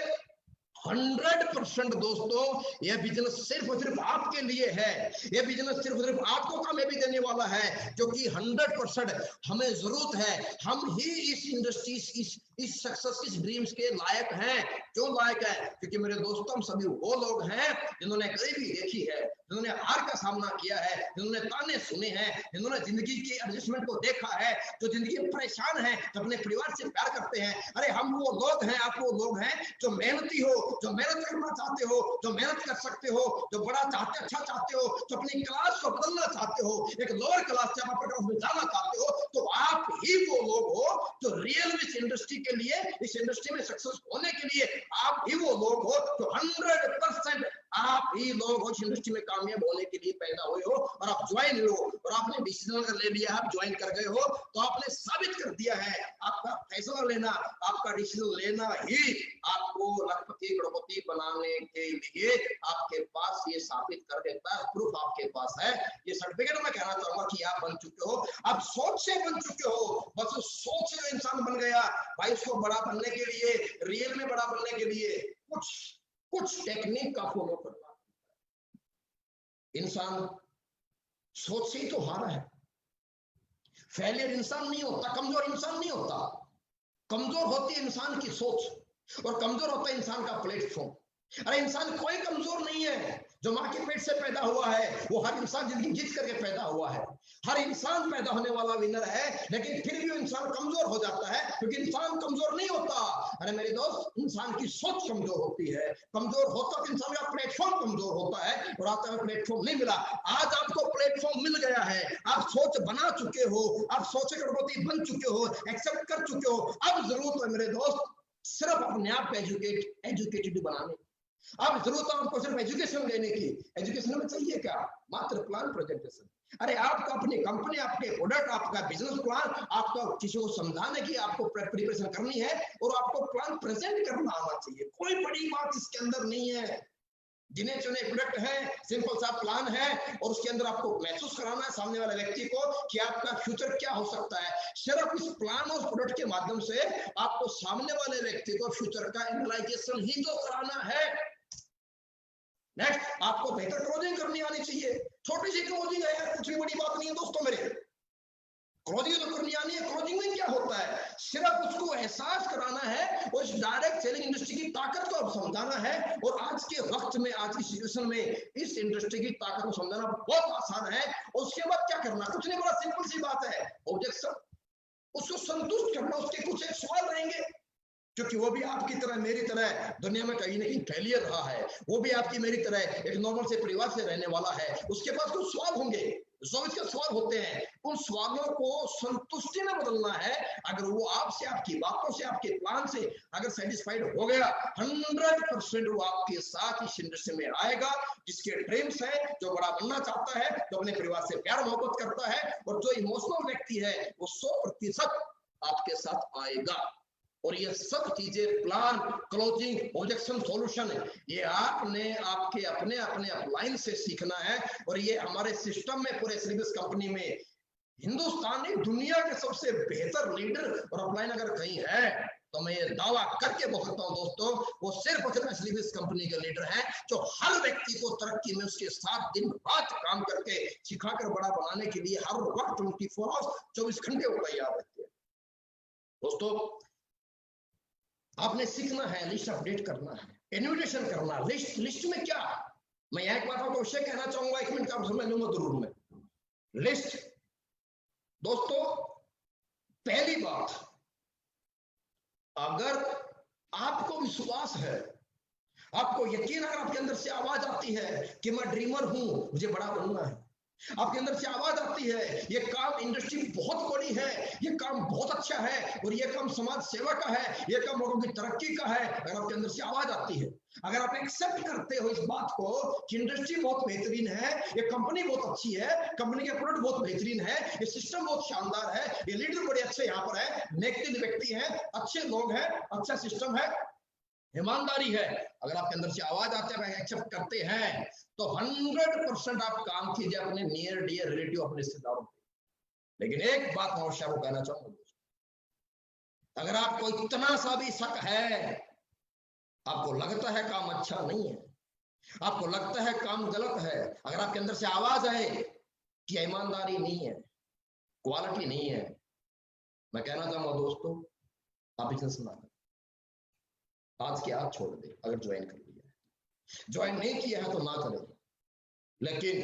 [SPEAKER 1] 100% दोस्तों, यह बिजनेस सिर्फ और सिर्फ आपके लिए है। यह बिजनेस सिर्फ और सिर्फ आपको कामयाबी देने वाला है, क्योंकि 100% हमें जरूरत है। हम ही इस इंडस्ट्री, इस सक्सेस, इस ड्रीम्स के लायक हैं। क्यों लायक है? क्योंकि मेरे दोस्तों, हम सभी वो लोग हैं जिन्होंने गरीबी देखी है, जिन्होंने हार का सामना किया है, जिन्होंने ताने सुने हैं, जिन्होंने जिंदगी के एडजस्टमेंट को देखा है, जो जिंदगी में परेशान है, जो अपने परिवार से प्यार करते हैं। अरे हम वो लोग हैं, आप वो लोग हैं जो मेहनती हो, जो मेहनत करना चाहते हो, जो मेहनत कर सकते हो, जो बड़ा चाहते, अच्छा चाहते हो, जो अपनी क्लास को बदलना चाहते हो, एक लोअर क्लास से अपर क्लास में जाना चाहते हो, तो आप ही वो लोग हो जो रियल में इस इंडस्ट्री के लिए, इस इंडस्ट्री में सक्सेस होने के लिए आप ही वो लोग हो जो 100% आप ही लोग हो इस इंडस्ट्री में कामयाब होने के लिए पैदा हुए हो। और आप ज्वाइन हो और आपने डिसीजन अगर ले लिया, आप ज्वाइन कर गए हो, तो आपने साबित कर दिया है। आपका फैसला लेना, आपका डिसीजन लेना ही आपको लखपति करोड़पति बनाने के लिए आपके पास ये साबित कर देता है। प्रूफ आपके पास है, ये सर्टिफिकेट मैं कहना चाहूंगा कि आप बन चुके हो, आप सोच से बन चुके हो। बस उस सोच से इंसान बन गया भाई, उसको बड़ा बनने के लिए, रियल में बड़ा बनने के लिए कुछ टेक्निक का फॉलो करना। इंसान सोच से ही तो हारा है। फेलियर इंसान नहीं होता, कमजोर इंसान नहीं होता। कमजोर होती है इंसान की सोच और कमजोर होता है इंसान का प्लेटफॉर्म। अरे इंसान कोई कमजोर नहीं है, जो माँ के पेट से पैदा हुआ है वो हर इंसान जिंदगी जीत करके पैदा हुआ है। हर इंसान पैदा होने वाला विनर है, लेकिन फिर भी वो इंसान कमजोर हो जाता है, क्योंकि इंसान कमजोर नहीं होता। अरे मेरे दोस्त, इंसान की सोच कमजोर होती है। कमजोर होता तो इंसान का प्लेटफॉर्म कमजोर होता है, और आता है प्लेटफॉर्म नहीं मिला। आज आपको प्लेटफॉर्म मिल गया है, आप सोच बना चुके हो, आप सोच गणपति बन चुके हो, एक्सेप्ट कर चुके हो। अब जरूरत है मेरे दोस्त सिर्फ अपने आप को एजुकेटेड बनाने। अब जरूरत है आपको सिर्फ एजुकेशन लेने की। एजुकेशन में चाहिए क्या? मात्र प्लान प्रेजेंटेशन। अरे आपका अपनी कंपनी, आपके प्रोडक्ट, आपका बिजनेस प्लान, आपको किसी को समझाने की आपको प्रिपरेशन करनी है, और आपको प्लान प्रेजेंट करना आना चाहिए। कोई बड़ी बात इसके अंदर नहीं है। गिने चुने प्रोडक्ट है, सिंपल सा प्लान है, और उसके अंदर आपको महसूस कराना है सामने वाले व्यक्ति को कि आपका फ्यूचर क्या हो सकता है। सिर्फ इस प्लान और प्रोडक्ट के माध्यम से आपको सामने वाले व्यक्ति को फ्यूचर का एनालाइजेशन ही तो कराना है। नेक्स्ट, आपको बेहतर क्लोजिंग करनी आनी चाहिए। छोटी सी क्लोजिंग है यार, कुछ भी बड़ी बात नहीं है दोस्तों मेरे। क्लोजिंग तो करनी आनी है। क्लोजिंग में क्या होता है? सिर्फ उसको एहसास कराना है, और इस डायरेक्ट सेलिंग इंडस्ट्री की ताकत को समझाना है। और आज के वक्त में, आज की सिचुएशन में इस इंडस्ट्री की ताकत को समझाना बहुत आसान है। और उसके बाद क्या करना? कुछ नहीं, बड़ा सिंपल सी बात है। ऑब्जेक्शन, उसको संतुष्ट करना। उसके कुछ एक सवाल रहेंगे, क्योंकि वो भी आपकी तरह मेरी तरह दुनिया में कहीं ना कहीं फेलियर रहा है। वो भी आपकी मेरी तरह एक नॉर्मल से परिवार से रहने वाला है। उसके पास कुछ सवाल होंगे, जो इसके सवाल होते हैं, उन सवालों को संतुष्टि में बदलना है। अगर वो आपसे, आपकी बातों से, आपके प्लान से अगर सेटिस्फाइड हो गया, 100% वो आपके साथ इस इंडस्ट्री में आएगा। जिसके ड्रीम्स है, जो बड़ा बनना चाहता है, जो अपने परिवार से प्यार मोहब्बत करता है, और जो इमोशनल व्यक्ति है, वो 100% आपके साथ आएगा। और ये सब चीजें, प्लान, क्लोजिंग, ऑब्जेक्शन, सॉल्यूशन, ये आपने आपके अपने अपने अपलाइन से सीखना है। और ये हमारे सिस्टम में, पूरे एसलीबीएस कंपनी में, हिंदुस्तान नहीं दुनिया के सबसे बेहतर लीडर और अपलाइन अगर कहीं है, तो मैं ये दावा करके बोल सकता हूं दोस्तों, वो सिर्फ और सिर्फ एसलीबीएस कंपनी के लीडर हैं, जो हर व्यक्ति को तरक्की में उसके साथ दिन रात काम करके सिखाकर बड़ा बनाने के लिए हर वक्त 24 आवर्स 24 घंटे वो तैयार रहते हैं। दोस्तों, आपने सीखना है, लिस्ट अपडेट करना है, इन्विटेशन करना। लिस्ट में क्या? मैं एक बात आपको अवश्य कहना चाहूंगा, 1 मिनट का समय लूंगा जरूर मैं। लिस्ट दोस्तों, पहली बात, अगर आपको विश्वास है, आपको यकीन, अगर आपके अंदर से आवाज आती है कि मैं ड्रीमर हूं, मुझे बड़ा बनना है, आपके अंदर से आवाज आती है ये काम, इंडस्ट्री बहुत बड़ी है, ये काम बहुत अच्छा है, और ये काम समाज सेवा का है, ये काम लोगों की तरक्की का है, अगर आपके अंदर से आवाज आती है, अगर आप एक्सेप्ट करते हो इस बात को कि इंडस्ट्री बहुत बेहतरीन है, ये कंपनी बहुत अच्छी है, कंपनी के प्रोडक्ट बहुत बेहतरीन है, ये सिस्टम बहुत शानदार है, ये लीडर बड़े अच्छे यहाँ पर है, नेक व्यक्ति हैं, अच्छे लोग हैं, अच्छा सिस्टम है, ईमानदारी है, अगर आपके अंदर से आवाज आते हैं, एक्सेप्ट करते हैं, तो 100% आप काम कीजिए अपने नियर डियर रिलेटिव, अपने रिश्तेदारों पे। लेकिन एक बात मैं अवश्य को कहना चाहूंगा, अगर आपको इतना सा भी शक है, आपको लगता है काम अच्छा नहीं है, आपको लगता है काम गलत है, अगर आपके अंदर से आवाज आए कि ईमानदारी नहीं है, क्वालिटी नहीं है, मैं कहना चाहूंगा दोस्तों, आप बिजनेस ना करें। आज के आज छोड़ दे। अगर ज्वाइन कर लिया है, ज्वाइन नहीं किया है तो ना करें। लेकिन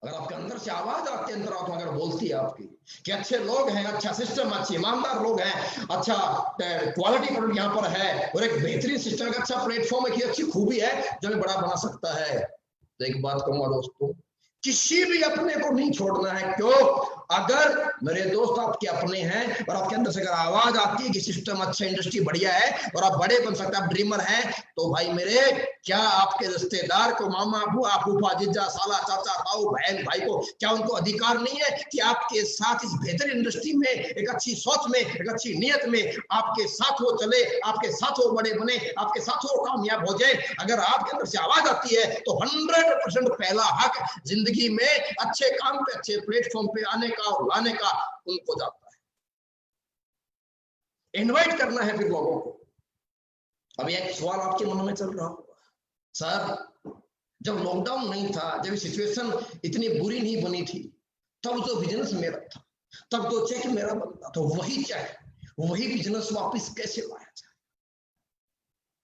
[SPEAKER 1] अगर आपके अंदर से आवाज आपके अंदर आत्मा अगर बोलती है आपकी कि अच्छे लोग हैं, अच्छा सिस्टम, अच्छे ईमानदार लोग हैं, अच्छा क्वालिटी प्रोडक्ट यहाँ पर है, और एक बेहतरीन सिस्टम का अच्छा प्लेटफॉर्म है, कि अच्छी खूबी है जो हमें बड़ा बना सकता है, तो एक बात कहूंगा दोस्तों, किसी भी अपने को नहीं छोड़ना है। क्यों? अगर मेरे दोस्त आपके अपने हैं और आपके अंदर से अगर आवाज आती है कि सिस्टम अच्छा, इंडस्ट्री बढ़िया है और आप बड़े बन सकते हैं, आप ड्रीमर हैं, तो भाई मेरे, क्या आपके रिश्तेदार को, मामा, बुआ, फूफा, जीजा, साला, चाचा, ताऊ, बहन, भाई को, क्या उनको अधिकार नहीं है कि आपके साथ इस बेहतर इंडस्ट्री में, एक अच्छी सोच में, एक अच्छी नियत में आपके साथ वो चले, आपके साथ वो बड़े बने, आपके साथ वो कामयाब हो जाए? अगर आपके अंदर से आवाज आती है तो 100% पहला हक जिंदगी में अच्छे काम पे, अच्छे प्लेटफॉर्म पे आने का और लाने का उनको जाता है। इनवाइट करना है फिर लोगों को। अब एक सवाल आपके मन में चल रहा होगा, सर जब लॉकडाउन नहीं था, जब सिचुएशन इतनी बुरी नहीं बनी थी, तब जो बिजनेस मेरा था, तब जो चेक मेरा बनता, तो वही चेक, वही बिजनेस वापस कैसे लाया जाए?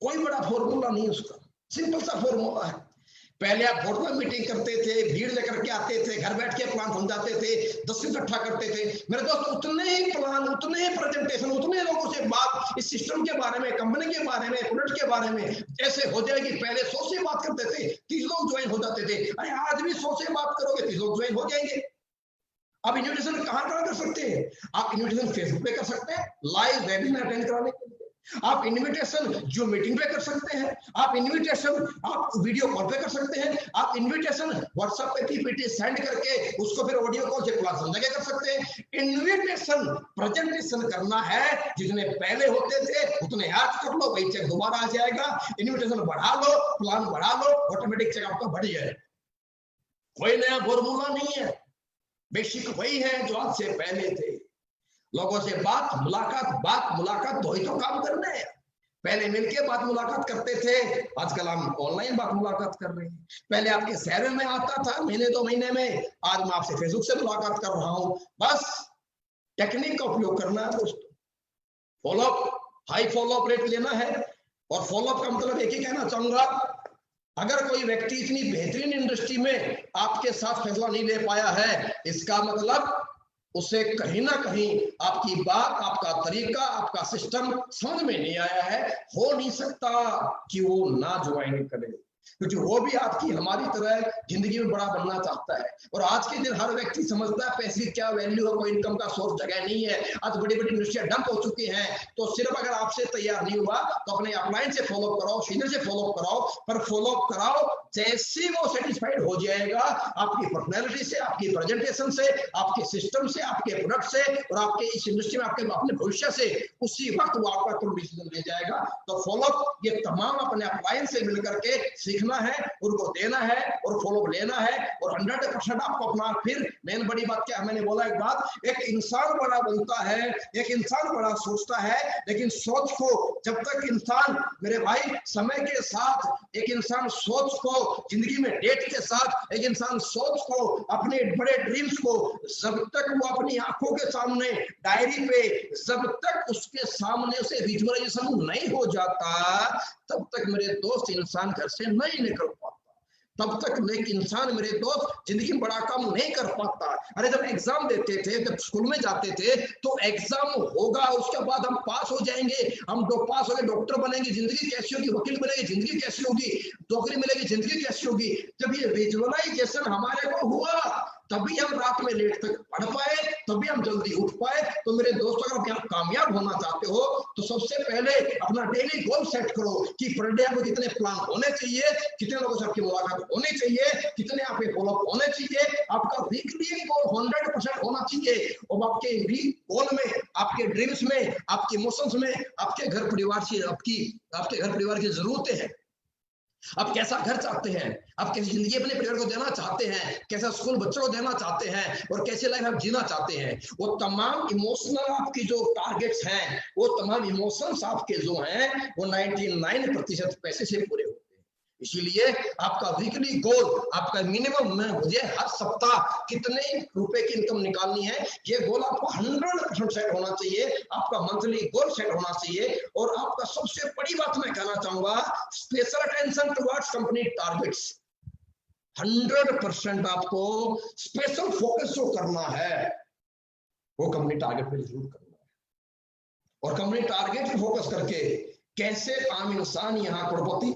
[SPEAKER 1] कोई बड़ा फॉर्मूला नहीं उसका, सिंपल सा फॉर्मूला है पहले आप फोन पर मीटिंग करते थे, भीड़ लेकर के आते थे, घर बैठ के प्लान समझाते थे, 10 इकट्ठा करते थे। मेरे दोस्त उतने ही प्लान, उतने ही प्रेजेंटेशन, उतने लोगों से बात इस सिस्टम के बारे में, कंपनी के बारे में, प्रोडक्ट के बारे में ऐसे हो जाएगी। पहले 100 से बात करते थे, 30 लोग ज्वाइन हो जाते थे। अरे आज भी 100 से बात करोगे 30 लोग ज्वाइन हो जाएंगे। आप इन्विटेशन कहाँ कर सकते हैं? आप इन्विटेशन फेसबुक पे कर सकते हैं, लाइव वेबिनार अटेंड कराने के लिए। आप इनविटेशन जो मीटिंग पे कर सकते हैं, आप इनविटेशन आप वीडियो कॉल पे कर सकते हैं, आप इनविटेशन व्हाट्सएप पे पीपीटी सेंड करके उसको फिर ऑडियो कॉल से क्लास समझा के कर सकते हैं। इनविटेशन प्रेजेंटेशन करना है, जितने पहले होते थे उतने आज कर लो, वही चेक दोबारा आ जाएगा। इनविटेशन बढ़ा लो, प्लान बढ़ा लो, ऑटोमेटिक चेक आपका बढ़ जाए। कोई नया फॉर्मूला नहीं है, बेसिक वही है जो आज से पहले थे। लोगों से बात मुलाकात तो ही तो काम करना है। पहले मिलके बात मुलाकात करते थे, आजकल हम ऑनलाइन बात मुलाकात कर रहे हैं। पहले आपके शहर में आता था महीने 2 महीने में, आज मैं आपसे फेसबुक से मुलाकात कर रहा हूं। बस टेक्निक का उपयोग करना है दोस्तों। फॉलोअप, हाई फॉलोअप रेट लेना है। और फॉलोअप का मतलब एक ही कहना चाहूंगा, अगर कोई व्यक्ति इतनी बेहतरीन इंडस्ट्री में आपके साथ फैसला नहीं ले पाया है, इसका मतलब उसे कहीं ना कहीं आपकी बात, आपका तरीका, आपका सिस्टम समझ में नहीं आया है। हो नहीं सकता कि वो ना ज्वाइन करे, क्योंकि वो भी आपकी हमारी तरह जिंदगी में बड़ा बनना चाहता है। और आज के दिन हर व्यक्ति समझता है पैसे की क्या वैल्यू है, कोई इनकम का सोर्स जगह नहीं है। आज बड़ी बड़ी इंडस्ट्रियां डंप हो चुकी हैं। तो सिर्फ अगर आपसे तैयार नहीं हुआ तो अपने अपलाइन से फॉलोअप कराओ, सीनियर से फॉलोअप कराओ, पर फॉलोअप कराओ जैसे वो सेटिस्फाइड हो जाएगा आपकी पर्सनैलिटी से, आपकी प्रेजेंटेशन से, आपके सिस्टम से, आपके प्रोडक्ट से और आपके इस इंडस्ट्री में आपके अपने भविष्य से, उसी वक्त वो आपका तुरंत डिसीजन ले जाएगा। तो फॉलोअप ये तमाम अपने अपलाइन से मिलकर के सीखना है, उनको देना है और फॉलोअप लेना है। और 100% आपको अपना, फिर मेन बड़ी बात क्या, मैंने बोला एक बात, एक इंसान बड़ा बनता है, एक इंसान बड़ा सोचता है, लेकिन सोच को जब तक इंसान, मेरे भाई, समय के साथ एक इंसान सोच को जिंदगी में डेट के साथ एक इंसान सोच को, अपने बड़े ड्रीम्स को जब तक वो अपनी आंखों के सामने डायरी पे, जब तक उसके सामने से विजुअलाइजेशन नहीं हो जाता, तब तक मेरे दोस्त इंसान घर से नहीं निकल पाता। तब तक एक इंसान, मेरे दोस्त, जिंदगी में बड़ा काम नहीं कर पाता। अरे जब एग्जाम देते थे, जब स्कूल में जाते थे, तो एग्जाम होगा, उसके बाद हम पास हो जाएंगे, हम पास हो गए, डॉक्टर बनेंगे, जिंदगी कैसी होगी, वकील बनेंगे, जिंदगी कैसी होगी, नौकरी मिलेगी, जिंदगी कैसी होगी। जब ये विजुअलाइजेशन हमारे को हुआ, तभी हम रात में लेट तक पढ़ पाए, तभी हम जल्दी उठ पाए। तो मेरे दोस्तों, अगर आप कामयाब होना चाहते हो तो सबसे पहले अपना डेली गोल सेट करो कि पर डे आपको कितने प्लान होने चाहिए, कितने लोगों से आपकी मुलाकात होनी चाहिए, कितने आपके फॉलोअप होने चाहिए। आपका वीकली गोल 100% होना चाहिए। और आपके गोल में, आपके ड्रीम्स में, आपके इमोशंस में, आपके घर परिवार से, आपके घर परिवार की जरूरतें हैं। आप कैसा घर चाहते हैं, आप कैसी जिंदगी अपने परिवार को देना चाहते हैं, कैसा स्कूल बच्चों को देना चाहते हैं और कैसे लाइफ आप जीना चाहते हैं, वो तमाम इमोशनल आपकी जो टारगेट्स हैं, वो तमाम इमोशंस आपके जो हैं, वो 99% पैसे से पूरे होते हैं। इसीलिए आपका वीकली गोल, आपका मिनिमम में, मुझे हर सप्ताह कितने रुपए की इनकम निकालनी है, ये गोल आपका 100% सेट होना चाहिए। आपका मंथली गोल सेट होना चाहिए। और आपका सबसे बड़ी बात मैं कहना चाहूंगा, special attention towards company targets. 100% आपको स्पेशल फोकस जो करना है, वो कंपनी टारगेट पे जरूर करना है। और कंपनी टारगेट पे फोकस करके कैसे आम इंसान यहाँ करोड़पति,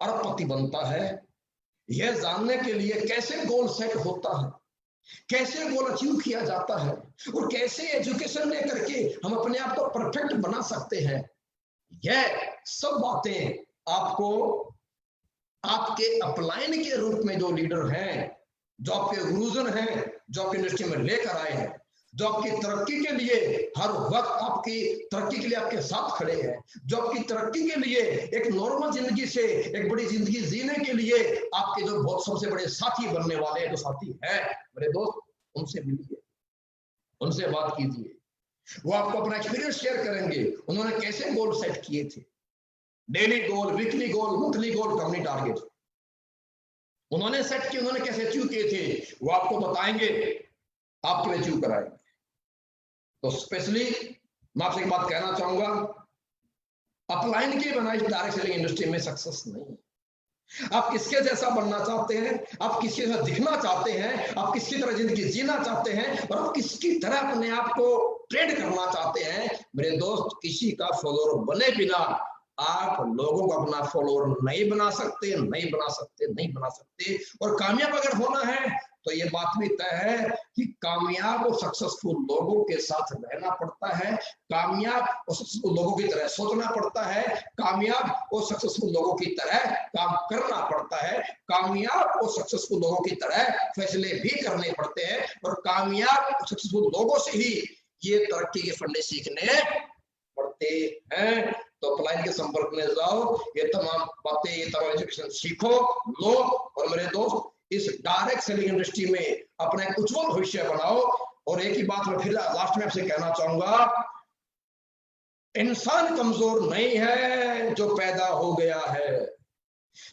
[SPEAKER 1] अरबपति बनता है, यह जानने के लिए कैसे गोल सेट होता है, कैसे गोल अचीव किया जाता है और कैसे एजुकेशन लेकर के हम अपने आप को परफेक्ट बना सकते हैं, यह सब बातें आपको आपके अपलाइन के रूप में जो लीडर हैं, जो आपके गुरुजन हैं, जो आपकी इंडस्ट्री में लेकर आए हैं, जो आपकी तरक्की के लिए हर वक्त आपकी तरक्की के लिए आपके साथ खड़े हैं, जो आपकी तरक्की के लिए एक नॉर्मल जिंदगी से एक बड़ी जिंदगी जीने के लिए आपके जो बहुत सबसे बड़े साथी बनने वाले जो साथी हैं, मेरे दोस्त, उनसे मिलिए, उनसे बात कीजिए। वो आपको अपना एक्सपीरियंस शेयर करेंगे, उन्होंने कैसे गोल सेट किए थे, डेली गोल, वीकली गोल, मंथली गोल, कंपनी टारगेट उन्होंने सेट किए, उन्होंने कैसे अचीव किए थे, वो आपको बताएंगे, आपके अचीव कराएंगे। तो स्पेशली मैं आपसे एक बात कहना चाहूंगा, अपलाइन के बनाई डायरेक्ट सेलिंग इंडस्ट्री में सक्सेस नहीं है। आप किसके जैसा बनना चाहते हैं, आप किसके जैसा दिखना चाहते हैं, आप किसकी तरह जिंदगी जीना चाहते हैं और आप किसकी तरह अपने आप को ट्रेंड करना चाहते हैं। मेरे दोस्त, किसी का फॉलोअर बने बिना आप लोगों को अपना फॉलोअर नहीं बना सकते, नहीं बना सकते, नहीं बना सकते। और कामयाब अगर होना है तो ये बात भी तय है कि कामयाब और सक्सेसफुल लोगों के साथ रहना पड़ता है, कामयाब और सक्सेसफुल लोगों की तरह सोचना पड़ता है, कामयाब और सक्सेसफुल लोगों की तरह काम करना पड़ता है, कामयाब और सक्सेसफुल लोगों की तरह फैसले भी करने पड़ते हैं और कामयाब और सक्सेसफुल लोगों से ही ये तरक्की के फंडे सीखने पड़ते हैं। तो अपलाइन के संपर्क में जाओ, ये तमाम बातें, ये तमाम एजुकेशन सीखो, लो और मेरे दोस्त इस डायरेक्ट सेलिंग इंडस्ट्री में अपना एक उज्जवल भविष्य बनाओ। और एक ही बात मैं फिर लास्ट में आपसे कहना चाहूंगा, इंसान कमजोर नहीं है जो पैदा हो गया है,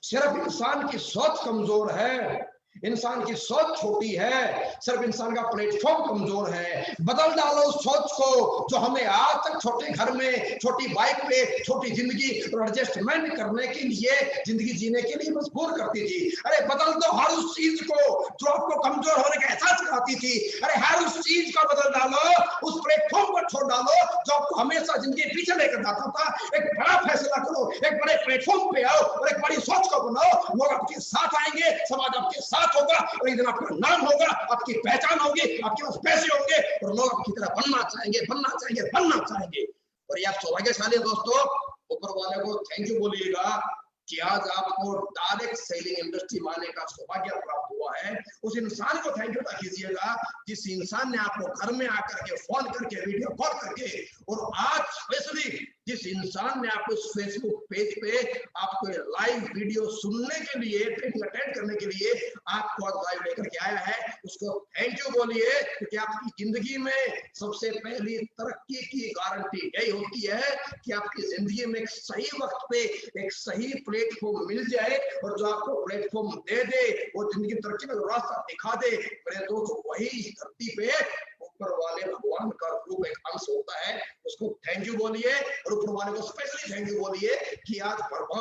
[SPEAKER 1] सिर्फ इंसान की सोच कमजोर है, इंसान की सोच छोटी है, सिर्फ इंसान का प्लेटफॉर्म कमजोर है। बदल डालो उस सोच को जो हमें आज तक छोटे घर में, छोटी बाइक पे, छोटी जिंदगी और एडजस्टमेंट करने के लिए, जिंदगी जीने के लिए मजबूर करती थी। अरे बदल दो हर उस चीज को जो आपको कमजोर होने का एहसास कराती थी। अरे हर उस चीज को बदल डालो, उस प्लेटफॉर्म को छोड़ डालो जो आपको हमेशा जिंदगी पीछे लेकर जाता था। एक बड़ा फैसला करो, एक बड़े प्लेटफॉर्म पे आओ और एक बड़ी सोच को बनाओ। लोग आपके साथ आएंगे, समाज आपके साथ होगा और एक दिन आपका नाम होगा, आपकी पहचान होगी, आपके पास पैसे होंगे और लोग आपकी तरह बनना चाहेंगे, बनना चाहेंगे, बनना चाहेंगे। और ये आप सौभाग्यशाली दोस्तों, ऊपर वाले को थैंक यू बोलिएगा कि आज आपको डायरेक्ट सेलिंग इंडस्ट्री में आने का सौभाग्य प्राप्त हुआ है। उस इंसान को थैंक यू कीजिएगा जिस इंसान ने आपको घर में आकर के फोन करके, वीडियो कॉल करके, और आज स्पेशली जिस इंसान ने आपको इस फेसबुक पेज पे आपको लाइव वीडियो सुनने के लिए, ट्रेनिंग अटेंड करने के लिए आपको लाइव लेकर के आया है, उसको थैंक यू बोलिए। क्योंकि आपकी जिंदगी में सबसे पहली तरक्की की गारंटी यही होती है कि आपकी जिंदगी में एक सही वक्त पे एक सही प्लेटफॉर्म मिल जाए और जो आपको प्लेटफॉर्म दे दे, वो जिंदगी तरक्की का रास्ता दिखा दे। मेरे दोस्त, वही धरती पे ऊपर वाले भगवान का रूप एक अंश होता है, उसको थैंक यू बोलिए। और ऊपर वाले को स्पेशली थैंक यू बोलिए कि आज प्रभु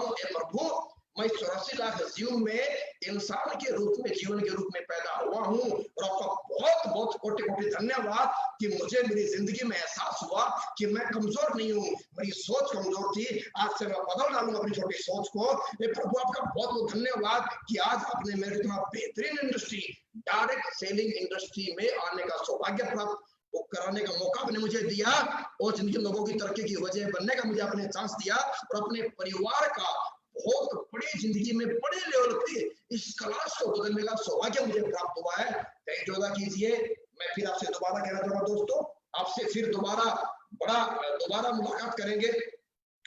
[SPEAKER 1] मैं 84 लाख जीवन में इंसान के रूप में, जीवन के रूप में पैदा हुआ हूँ। और आपका बहुत बहुत कोटि कोटि धन्यवाद कि मुझे मेरी जिंदगी में एहसास हुआ कि मैं कमजोर नहीं हूँ, मेरी सोच कमजोर थी। आज से मैं बदल डालूंगा अपनी छोटी सोच को। प्रभु आपका बहुत बहुत धन्यवाद कि आज आपने मेरे इतना बेहतरीन इंडस्ट्री, डायरेक्ट सेलिंग इंडस्ट्री में आने का सौभाग्य प्राप्त वो कराने का मौका आपने मुझे दिया और जिनके लोगों की तरक्की की वजह बनने का मुझे आपने चांस दिया और अपने परिवार का बहुत बड़ी जिंदगी में बड़े लेवल पे इस क्लास को बदलने का सौभाग्य मुझे प्राप्त हुआ है। थैंक यू कीजिए। मैं फिर आपसे दोबारा कहना चाहूंगा दोस्तों, आपसे फिर दोबारा मुलाकात करेंगे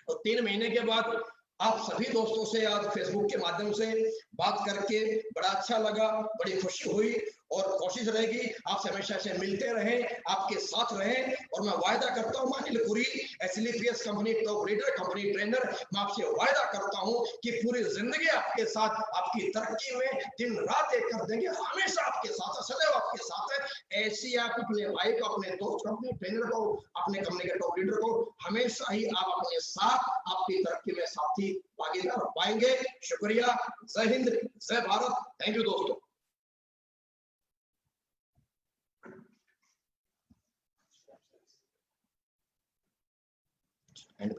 [SPEAKER 1] और 3 महीने के बाद आप सभी दोस्तों से आज फेसबुक के माध्यम से बात करके बड़ा अच्छा लगा, बड़ी खुशी हुई और कोशिश रहेगी आपसे हमेशा से मिलते रहें, आपके साथ रहें। और मैं वायदा करता हूं, Anil Puri, SLPS company top leader, company trainer, मैं आपसे वायदा करता हूं कि पूरी जिंदगी आपके साथ, आपकी तरक्की में दिन रात एक कर देंगे, हमेशा आपके साथ, सदैव आपके साथ है। ऐसी आप अपने भाई को, अपने दोस्त को, अपने ट्रेनर को, अपने कंपनी के टॉप लीडर को हमेशा ही आप अपने साथ, आपकी तरक्की में साथी भागीदार पाएंगे। शुक्रिया। जय हिंद, जय भारत। थैंक यू दोस्तों। एंड